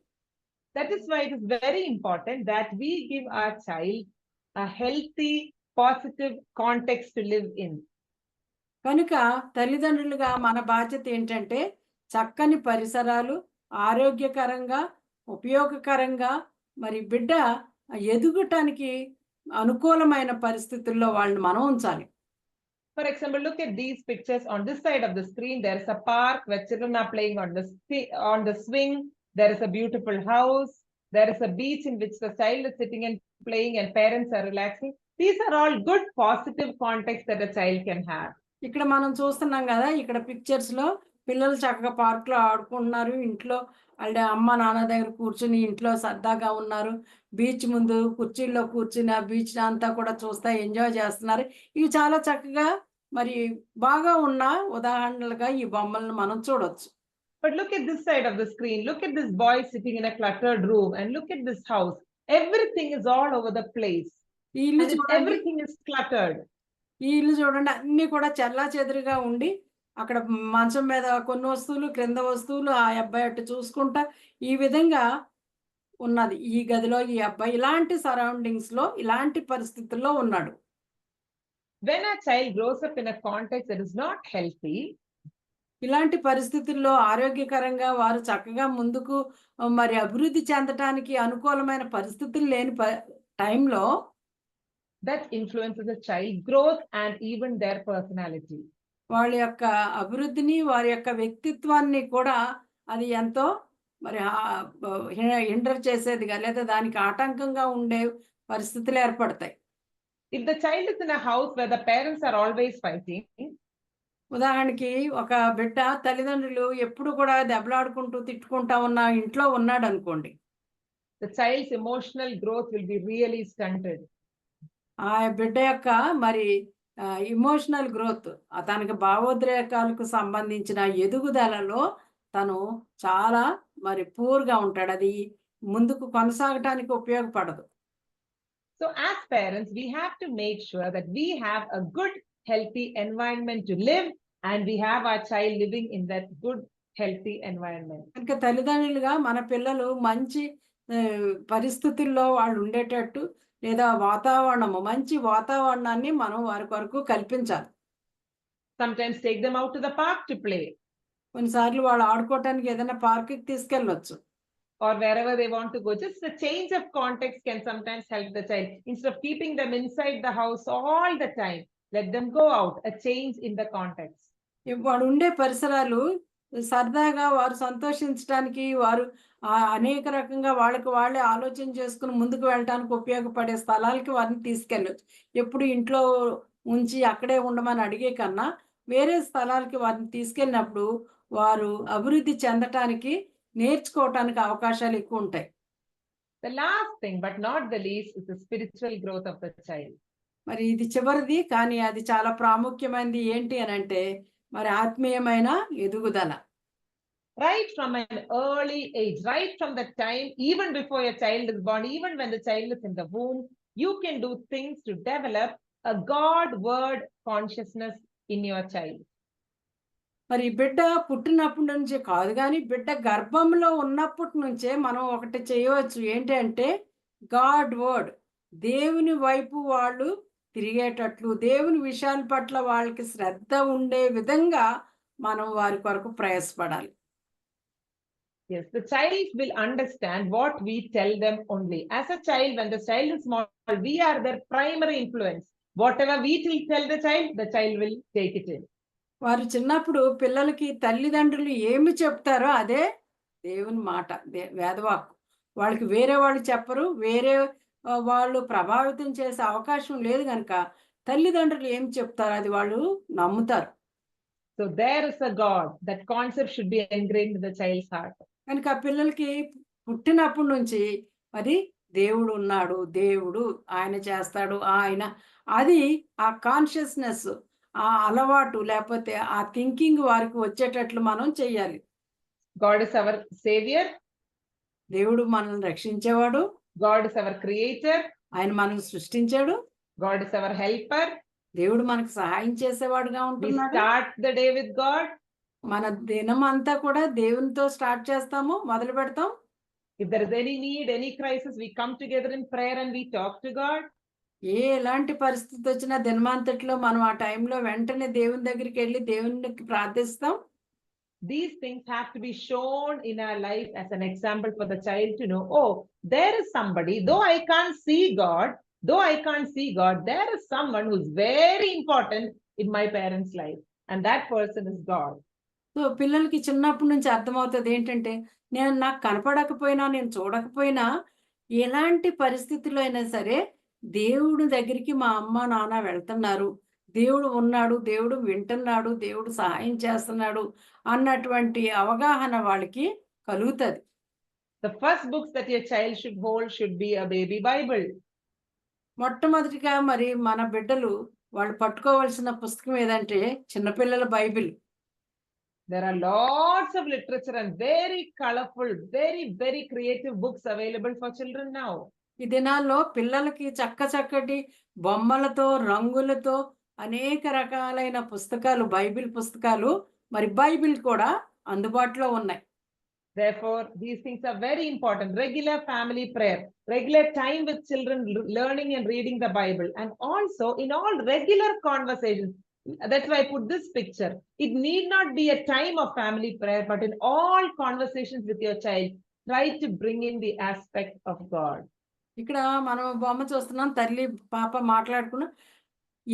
S1: That is why it is very important that we give our child a healthy, positive context to live in.
S3: కనుక తల్లిదండ్రులుగా మన బాధ్యత ఏంటంటే చక్కని పరిసరాలు, ఆరోగ్యకరంగా, ఉపయోగకరంగా, మరి బిడ్డ ఎదుగటానికి అనుకూలమైన పరిస్థితుల్లో వాళ్ళని మనం ఉంచాలి.
S1: For example, look at these pictures on this side of the screen. There is a park where children are playing on the swing. There is a beautiful house. There is a beach in which the child is sitting and playing and parents are relaxing. These are all good, positive contexts that a child can have.
S3: ఇక్కడ మనం చూస్తున్నాం కదా, ఇక్కడ పిక్చర్స్లో పిల్లలు చక్కగా పార్క్లో ఆడుకుంటున్నారు, ఇంట్లో వాళ్ళ అమ్మ నాన్న దగ్గర కూర్చుని ఇంట్లో సరదాగా ఉన్నారు, బీచ్ ముందు కుర్చీల్లో కూర్చుని ఆ బీచ్ అంతా కూడా చూస్తా ఎంజాయ్ చేస్తున్నారు. ఇవి చాలా చక్కగా మరి బాగా ఉన్న ఉదాహరణలుగా ఈ బొమ్మలను మనం చూడొచ్చు.
S1: But look at this side of the screen. Look at this boy sitting in a cluttered room and look at this house. Everything is all over the place.
S3: ఈ ఇల్లు
S1: And
S3: చూడండి,
S1: everything is cluttered.
S3: ఈ ఇల్లు చూడండి, అన్ని కూడా చెల్లాచెదురుగా ఉండి అక్కడ మంచం మీద కొన్ని వస్తువులు, క్రింద వస్తువులు, ఆ అబ్బాయి అటు చూసుకుంటా ఈ విధంగా ఉన్నది. ఈ గదిలో ఈ అబ్బాయి ఇలాంటి సరౌండింగ్స్లో, ఇలాంటి పరిస్థితుల్లో ఉన్నాడు.
S1: When a child grows up in a context that is not healthy,
S3: ఇలాంటి పరిస్థితుల్లో ఆరోగ్యకరంగా వారు చక్కగా ముందుకు మరి అభివృద్ధి చెందటానికి అనుకూలమైన పరిస్థితులు లేని టైంలో
S1: that influences a child growth and even their personality.
S3: వాళ్ళ యొక్క అభివృద్ధిని, వారి యొక్క వ్యక్తిత్వాన్ని కూడా అది ఎంతో మరి హిండర్ చేసేదిగా, లేదా దానికి ఆటంకంగా ఉండే పరిస్థితులు ఏర్పడతాయి.
S1: If the child is in a house where the parents are always fighting,
S3: ఉదాహరణకి ఒక బిడ్డ తల్లిదండ్రులు ఎప్పుడు కూడా దెబ్బలాడుకుంటూ తిట్టుకుంటా ఉన్న ఇంట్లో ఉన్నాడు అనుకోండి,
S1: the child's emotional growth will be really stunted.
S3: ఆ బిడ్డ యొక్క మరి ఇమోషనల్ గ్రోత్, తనకి భావోద్రేకాలకు సంబంధించిన ఎదుగుదలలో తను చాలా మరి పూర్గా ఉంటాడు. అది ముందుకు కొనసాగటానికి ఉపయోగపడదు.
S1: So as parents, we have to make sure that we have a good, healthy environment to live, and we have our child living in that good, healthy environment.
S3: కనుక తల్లిదండ్రులుగా మన పిల్లలు మంచి పరిస్థితుల్లో వాళ్ళు ఉండేటట్టు, లేదా మంచి వాతావరణాన్ని మనం వారి కొరకు కల్పించాలి.
S1: Sometimes take them out to the park to play.
S3: కొన్నిసార్లు వాళ్ళు ఆడుకోవటానికి ఏదైనా పార్క్కి తీసుకెళ్ళొచ్చు.
S1: Or wherever they want to go. Just the change of context can sometimes help the child. Instead of keeping them inside the house all the time, let them go out, a change in the context.
S3: వాడు ఉండే పరిసరాలు సరదాగా వారు సంతోషించడానికి, వారు అనేక రకంగా వాళ్ళకి వాళ్ళే ఆలోచన చేసుకుని ముందుకు వెళ్ళటానికి ఉపయోగపడే స్థలాలకి వారిని తీసుకెళ్ళొచ్చు. ఎప్పుడు ఇంట్లో ఉంచి అక్కడే ఉండమని అడిగే కన్నా వేరే స్థలాలకి వారిని తీసుకెళ్ళినప్పుడు వారు అభివృద్ధి చెందటానికి, నేర్చుకోవటానికి అవకాశాలు ఎక్కువ ఉంటాయి.
S1: The last thing, but not the least, is the spiritual growth of the child.
S3: మరి ఇది చివరిది, కానీ అది చాలా ప్రాముఖ్యమైనది. ఏంటి అనంటే మరి ఆత్మీయమైన ఎదుగుదల.
S1: Right from an early age, right from the time, even before your child is born, even when the child is in the womb, you can do things to develop a God word consciousness in your child.
S3: మరి బిడ్డ పుట్టినప్పటి నుంచే కాదు, కానీ బిడ్డ గర్భంలో ఉన్నప్పటి నుంచే మనం ఒకటి చేయవచ్చు. ఏంటి అంటే గాడ్ వర్డ్, దేవుని వైపు వాళ్ళు తిరిగేటట్లు, దేవుని విషయాల పట్ల వాళ్ళకి శ్రద్ధ ఉండే విధంగా మనం వారి కొరకు ప్రయాసపడాలి.
S1: Yes, the child will understand what we tell them only. As a child, when the child is small, we are their primary influence. Whatever we tell the child will take it in.
S3: వారు చిన్నప్పుడు పిల్లలకి తల్లిదండ్రులు ఏమి చెప్తారో అదే దేవుని మాట, వేదవాక్కు. వాళ్ళకి వేరే వాళ్ళు చెప్పరు, వేరే వాళ్ళు ప్రభావితం చేసే అవకాశం లేదు కనుక తల్లిదండ్రులు ఏం చెప్తారో అది వాళ్ళు నమ్ముతారు.
S1: So there is a God. That concept should be ingrained in the child's heart.
S3: కనుక పిల్లలకి పుట్టినప్పటి నుంచి మరి దేవుడు ఉన్నాడు, దేవుడు ఆయన చేస్తాడు, ఆయన అది ఆ కాన్షియస్నెస్, ఆ అలవాటు లేకపోతే ఆ థింకింగ్ వారికి వచ్చేటట్లు మనం చెయ్యాలి.
S1: God is our savior.
S3: దేవుడు మనల్ని రక్షించేవాడు.
S1: God is our creator.
S3: ఆయన మనల్ని సృష్టించాడు.
S1: God is our helper.
S3: దేవుడు మనకు సహాయం చేసేవాడుగా
S1: We
S3: ఉంటున్నాడు.
S1: start the day with God.
S3: మన దినం అంతా కూడా దేవునితో స్టార్ట్ చేస్తాము, మొదలు పెడతాం.
S1: If there is any need, any crisis, we come together in prayer and we talk to God.
S3: ఎలాంటి పరిస్థితి వచ్చినా దినమంతట్లో మనం ఆ టైంలో వెంటనే దేవుని దగ్గరికి వెళ్ళి దేవునికి ప్రార్థిస్తాం.
S1: These things have to be shown in our life as an example for the child to know, oh, there is somebody, though I can't see God, there is someone who's very important in my parents' life, and that person is God.
S3: So పిల్లలకి చిన్నప్పటి నుంచి అర్థమవుతుంది ఏంటంటే, నాకు కనపడకపోయినా, నేను చూడకపోయినా, ఎలాంటి పరిస్థితుల్లో అయినా సరే దేవుడి దగ్గరికి మా అమ్మ నాన్న వెళ్తున్నారు, దేవుడు ఉన్నాడు, దేవుడు వింటున్నాడు, దేవుడు సహాయం చేస్తున్నాడు అన్నటువంటి అవగాహన వాళ్ళకి కలుగుతుంది.
S1: The first books that your child should hold should be a baby Bible.
S3: మొట్టమొదటిగా మరి మన బిడ్డలు వాళ్ళు పట్టుకోవాల్సిన పుస్తకం ఏదంటే చిన్నపిల్లల Bible.
S1: There are lots of literature and very colorful, very creative books available for children now.
S3: ఈ దినాల్లో పిల్లలకి చక్కటి బొమ్మలతో, రంగులతో అనేక రకాలైన పుస్తకాలు, బైబిల్ పుస్తకాలు, మరి బైబిల్ కూడా అందుబాటులో ఉన్నాయి.
S1: Therefore, these things are very important. Regular family prayer, regular time with children learning and reading the Bible, and also in all regular conversations. That's why I put this picture. It need not be a time of family prayer, but in all conversations with your child, try to bring in the aspect of God.
S3: ఇక్కడ మనం బొమ్మ చూస్తున్నాం, తల్లి పాప మాట్లాడుకున్నా,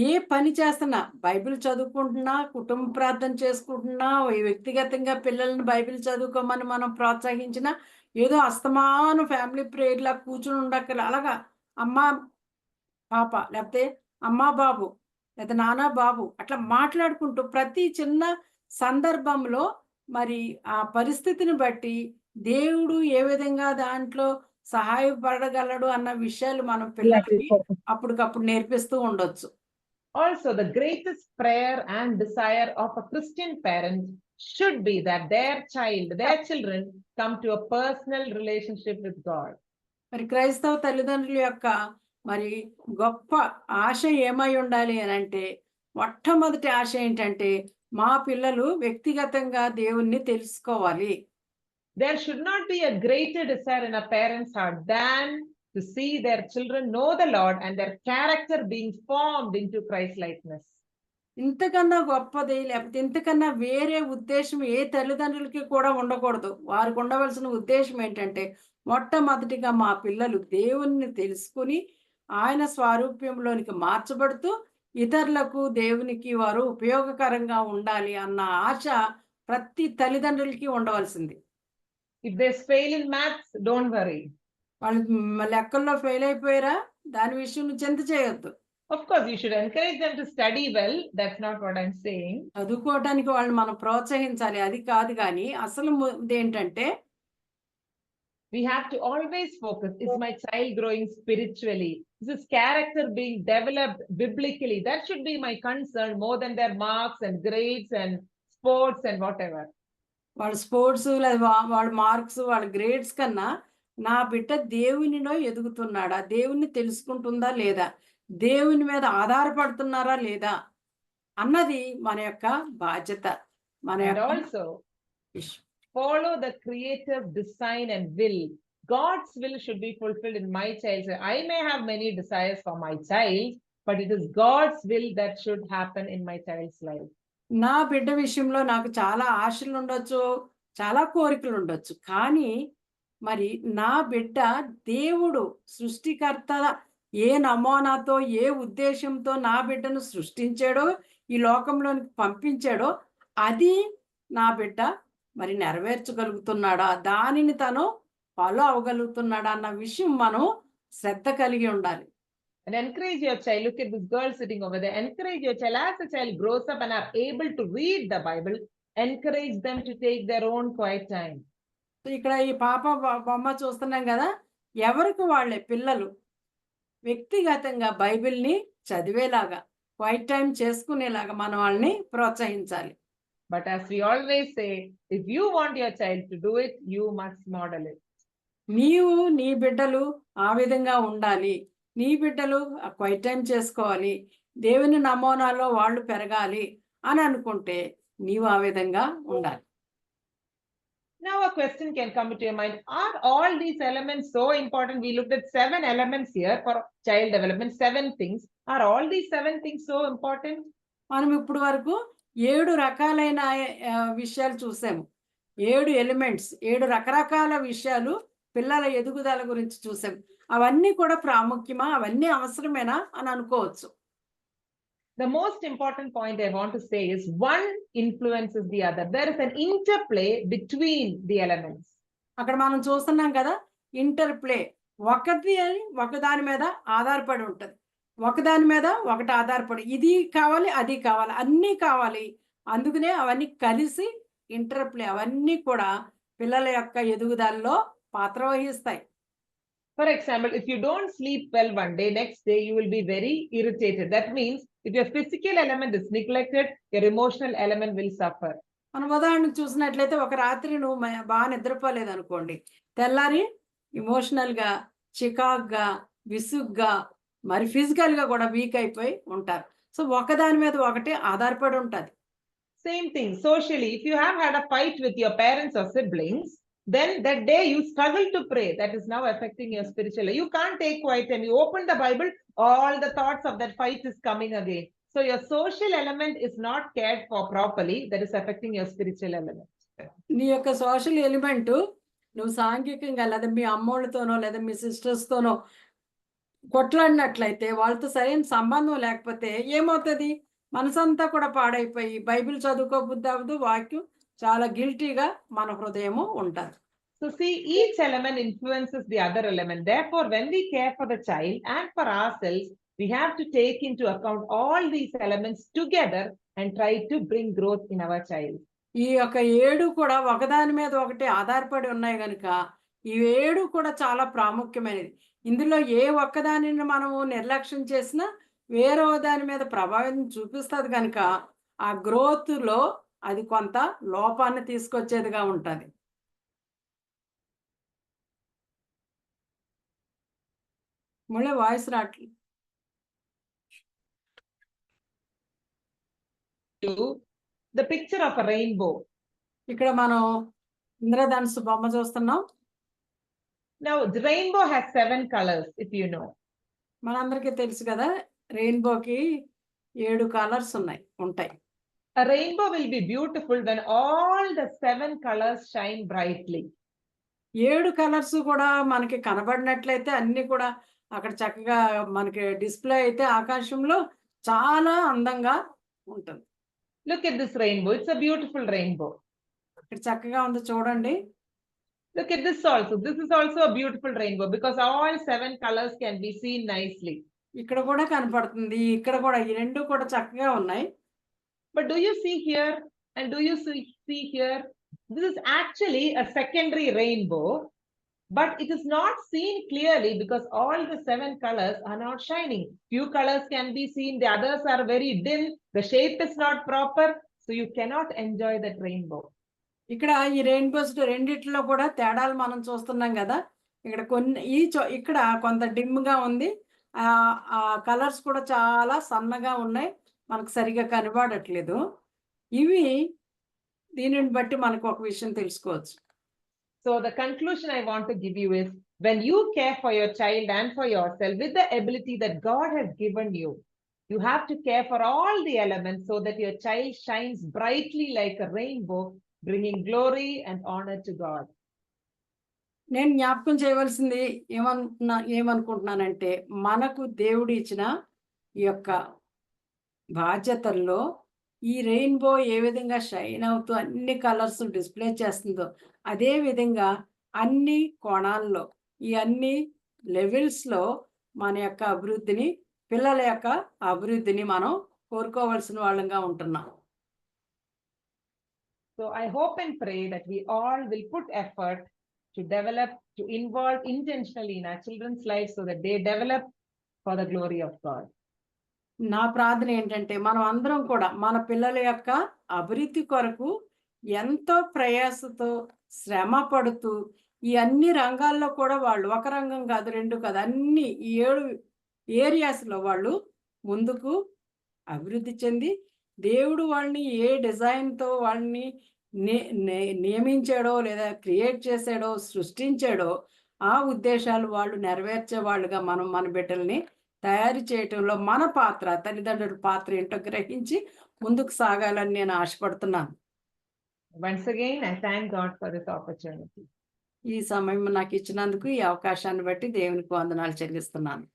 S3: ఏ పని చేస్తున్నా, Bible చదువుకుంటున్నా, కుటుంబ ప్రార్థన చేసుకుంటున్నా, వ్యక్తిగతంగా పిల్లల్ని బైబిల్ చదువుకోమని మనం ప్రోత్సహించినా, ఏదో అస్తమాను ఫ్యామిలీ ప్రేయర్లా కూర్చుని ఉండక్కల, అలాగా అమ్మ పాప, లేకపోతే అమ్మ బాబు, లేదా నాన్న బాబు అట్లా మాట్లాడుకుంటూ ప్రతి చిన్న సందర్భంలో మరి ఆ పరిస్థితిని బట్టి దేవుడు ఏ విధంగా దాంట్లో సహాయపడగలడు అన్న విషయాలు మనం పిల్లలకి అప్పటికప్పుడు నేర్పిస్తూ ఉండొచ్చు.
S1: Also, the greatest prayer and desire of a Christian parent should be that their children come to a personal relationship with God.
S3: మరి క్రైస్తవ తల్లిదండ్రుల యొక్క మరి గొప్ప ఆశ ఏమై ఉండాలి అని అంటే, మొట్టమొదటి ఆశ ఏంటంటే మా పిల్లలు వ్యక్తిగతంగా దేవుణ్ణి తెలుసుకోవాలి.
S1: There should not be a greater desire in a parent's heart than to see their children know the Lord and their character being formed into Christ-likeness.
S3: ఇంతకన్నా గొప్పది లేకపోతే ఇంతకన్నా వేరే ఉద్దేశం ఏ తల్లిదండ్రులకి కూడా ఉండకూడదు. వారికి ఉండవలసిన ఉద్దేశం ఏంటంటే, మొట్టమొదటిగా మా పిల్లలు దేవుణ్ణి తెలుసుకుని ఆయన స్వరూప్యంలోనికి మార్చబడుతూ ఇతరులకు దేవునికి వారు ఉపయోగకరంగా ఉండాలి అన్న ఆశ ప్రతి తల్లిదండ్రులకి ఉండవలసింది.
S1: If they fail in maths, don't worry.
S3: వాళ్ళు లెక్కల్లో ఫెయిల్ అయిపోయారా, దాని విషయం నువ్వు చింత చేయొద్దు.
S1: Of course, you should encourage them to study well. That's not what I'm saying.
S3: చదువుకోవడానికి వాళ్ళని మనం ప్రోత్సహించాలి, అది కాదు. కానీ అసలు ఏంటంటే
S1: We have to always focus. Is my child growing spiritually? Is his character being developed biblically? That should be my concern more than their marks and grades and sports and whatever.
S3: వాళ్ళ sports లేదా వాళ్ళ marks వాళ్ళ grades కన్నా నా బిడ్డ దేవునిలో ఎదుగుతున్నాడా, దేవుణ్ణి తెలుసుకుంటుందా లేదా, దేవుని మీద ఆధారపడుతున్నారా లేదా అన్నది మన యొక్క బాధ్యత. మన
S1: And
S3: యొక్క
S1: also follow the creative design and will. God's will should be fulfilled in my child. I may have many desires for my child, but it is God's will that should happen in my child's life.
S3: నా బిడ్డ విషయంలో నాకు చాలా ఆశలు ఉండొచ్చు, చాలా కోరికలు ఉండొచ్చు, కానీ మరి నా బిడ్డ దేవుడు సృష్టికర్త ఏ నమూనాతో ఏ ఉద్దేశంతో నా బిడ్డను సృష్టించాడో ఈ లోకంలోనికి పంపించాడో అది నా బిడ్డ మరి నెరవేర్చగలుగుతున్నాడా, దానిని తను ఫాలో అవ్వగలుగుతున్నాడా అన్న విషయం మనం శ్రద్ధ కలిగి ఉండాలి.
S1: And encourage your child. Look at this girl sitting over there. Encourage your child. As the child grows up and are able to read the Bible, encourage them to take their own quiet time.
S3: ఇక్కడ ఈ పాప బొమ్మ చూస్తున్నాం కదా, ఎవరికి వాళ్ళే పిల్లలు వ్యక్తిగతంగా బైబిల్ని చదివేలాగా క్వైట్ టైం చేసుకునేలాగా మనం వాళ్ళని ప్రోత్సహించాలి.
S1: But as we always say, if you want your child to do it, you must model it.
S3: నీవు నీ బిడ్డలు ఆ విధంగా ఉండాలి, నీ బిడ్డలు క్వైట్ టైం చేసుకోవాలి, దేవుని నమూనాలో వాళ్ళు పెరగాలి అని అనుకుంటే నీవు ఆ విధంగా ఉండాలి.
S1: Now a question can come to your mind. Are all these elements so important? We looked at 7 elements here for child development, 7 things. Are all these 7 things so important?
S3: మనం ఇప్పుడు వరకు 7 రకాలైన విషయాలు చూసాము. 7 ఎలిమెంట్స్, 7 రకరకాల విషయాలు పిల్లల ఎదుగుదల గురించి చూసాము. అవన్నీ కూడా ప్రాముఖ్యమా, అవన్నీ అవసరమేనా అని అనుకోవచ్చు.
S1: The most important point I want to say is one influences the other. There is an interplay between the elements.
S3: అక్కడ మనం చూస్తున్నాం కదా, ఇంటర్ప్లే, ఒకదాని మీద ఆధారపడి ఉంటుంది, ఒకదాని మీద ఒకటి ఆధారపడి, ఇది కావాలి అది కావాలి అన్నీ కావాలి. అందుకనే అవన్నీ కలిసి ఇంటర్ప్లే, అవన్నీ కూడా పిల్లల యొక్క ఎదుగుదలలో పాత్ర వహిస్తాయి.
S1: For example, if you don't sleep well one day, next day you will be very irritated. That means if your physical element is neglected, your emotional element will suffer.
S3: మనం ఉదాహరణకు చూసినట్లయితే ఒక రాత్రి నువ్వు బాగా నిద్రపోలేదు అనుకోండి, తెల్లారి ఇమోషనల్గా, చికాగ్గా, విసుగ్గా, మరి ఫిజికల్గా కూడా వీక్ అయిపోయి ఉంటారు. సో ఒకదాని మీద ఒకటి ఆధారపడి ఉంటుంది.
S1: Same thing socially, if you have had a fight with your parents or siblings, then that day you struggle to pray. That is now affecting your spiritual life. You can't take quiet time. You open the Bible, all the thoughts of that fight is coming again. So your social element is not cared for properly. That is affecting your spiritual element.
S3: నీ యొక్క social element నువ్వు సాంఘికంగా లేదా మీ అమ్మోళ్ళతోనో లేదా మీ సిస్టర్స్తోనో కొట్లాడినట్లయితే, వాళ్ళతో సరైన సంబంధం లేకపోతే ఏమవుతుంది, మనసంతా కూడా పాడైపోయి బైబిల్ చదువుకోబుద్ధి అవ్వదు, వాక్యం చాలా గిల్టీగా మన హృదయము ఉంటుంది.
S1: So see, each element influences the other element. Therefore, when we care for the child and for ourselves, we have to take into account all these elements together and try to bring growth in our child.
S3: ఈ యొక్క 7 కూడా ఒకదాని మీద ఒకటి ఆధారపడి ఉన్నాయి కనుక ఈ 7 కూడా చాలా ప్రాముఖ్యమైనది. ఇందులో ఏ ఒక్కదానిని మనము నిర్లక్ష్యం చేసినా వేరే దాని మీద ప్రభావం చూపిస్తుంది కనుక ఆ గ్రోత్లో అది కొంత లోపాన్ని తీసుకొచ్చేదిగా ఉంటుంది. మళ్ళీ వాయిస్ రావట్లేదు.
S1: The picture of a rainbow.
S3: ఇక్కడ మనం ఇంద్రధనుస్సు బొమ్మ చూస్తున్నాం.
S1: Now the rainbow has 7 colors, if you know.
S3: మనందరికీ తెలుసు కదా, రెయిన్బోకి 7 కలర్స్ ఉంటాయి.
S1: A rainbow will be beautiful when all the 7 colors shine brightly.
S3: 7 colours కూడా మనకి కనబడినట్లయితే అన్ని కూడా అక్కడ చక్కగా మనకి డిస్ప్లే అయితే ఆకాశంలో చాలా అందంగా ఉంటుంది.
S1: Look at this rainbow. It's a beautiful rainbow.
S3: ఇక్కడ చక్కగా ఉంది చూడండి.
S1: Look at this also. This is also a beautiful rainbow because all 7 colors can be seen nicely.
S3: ఇక్కడ కూడా కనపడుతుంది, ఇక్కడ కూడా, ఈ రెండు కూడా చక్కగా ఉన్నాయి.
S1: But do you see here and do you see here? This is actually a secondary rainbow. but it is not seen clearly because all the 7 colors are not shining. Few colors can be seen, the others are very dim, the shape is not proper, so you cannot enjoy that rainbow.
S3: ఇక్కడ ఈ rainbows రెండిట్లో కూడా తేడాలు మనం చూస్తున్నాం కదా. ఇక్కడ కొన్ని ఇక్కడ కొంత డిమ్ గా ఉంది. ఆ కలర్స్ కూడా చాలా సన్నగా ఉన్నాయి, మనకు సరిగా కనబడట్లేదు. ఇవి దీనిని బట్టి మనకు ఒక విషయం తెలుసుకోవచ్చు.
S1: So the conclusion I want to give you is, when you care for your child and for yourself with the ability that God has given you, you have to care for all the elements so that your child shines brightly like a rainbow, bringing glory and honor to God.
S3: నేను జ్ఞాపకం చేయవలసింది ఏమనుకుంటున్నానంటే, మనకు దేవుడు ఇచ్చిన ఈ యొక్క బాధ్యతల్లో ఈ rainbow ఏ విధంగా షైన్ అవుతూ అన్ని కలర్స్ డిస్ప్లే చేస్తుందో, అదే విధంగా అన్ని కోణాల్లో ఈ అన్ని లెవెల్స్లో మన యొక్క అభివృద్ధిని, పిల్లల యొక్క అభివృద్ధిని మనం కోరుకోవాల్సిన వాళ్ళంగా ఉంటున్నాం.
S1: So I hope and pray that we all will put effort to develop, to involve intentionally in our children's lives so that they develop for the glory of God.
S3: నా ప్రార్థన ఏంటంటే, మనం అందరం కూడా మన పిల్లల యొక్క అభివృద్ధి కొరకు ఎంతో ప్రయాసతో శ్రమ పడుతూ ఈ అన్ని రంగాల్లో కూడా వాళ్ళు ఒక రంగం కాదు, 2 కాదు, అన్ని 7 ఏరియాస్లో వాళ్ళు ముందుకు అభివృద్ధి చెంది, దేవుడు వాళ్ళని ఏ డిజైన్తో వాళ్ళని నియమించాడో లేదా క్రియేట్ చేశాడో సృష్టించాడో ఆ ఉద్దేశాలు వాళ్ళు నెరవేర్చే వాళ్ళుగా మనం మన బిడ్డల్ని తయారు చేయటంలో మన పాత్ర, తల్లిదండ్రుల పాత్ర ఏంటో గ్రహించి ముందుకు సాగాలని నేను ఆశపడుతున్నాను.
S1: Once again, I thank God for this opportunity.
S3: ఈ సమయం నాకు ఇచ్చినందుకు, ఈ అవకాశాన్ని బట్టి దేవునికి వందనాలు చెల్లిస్తున్నాను.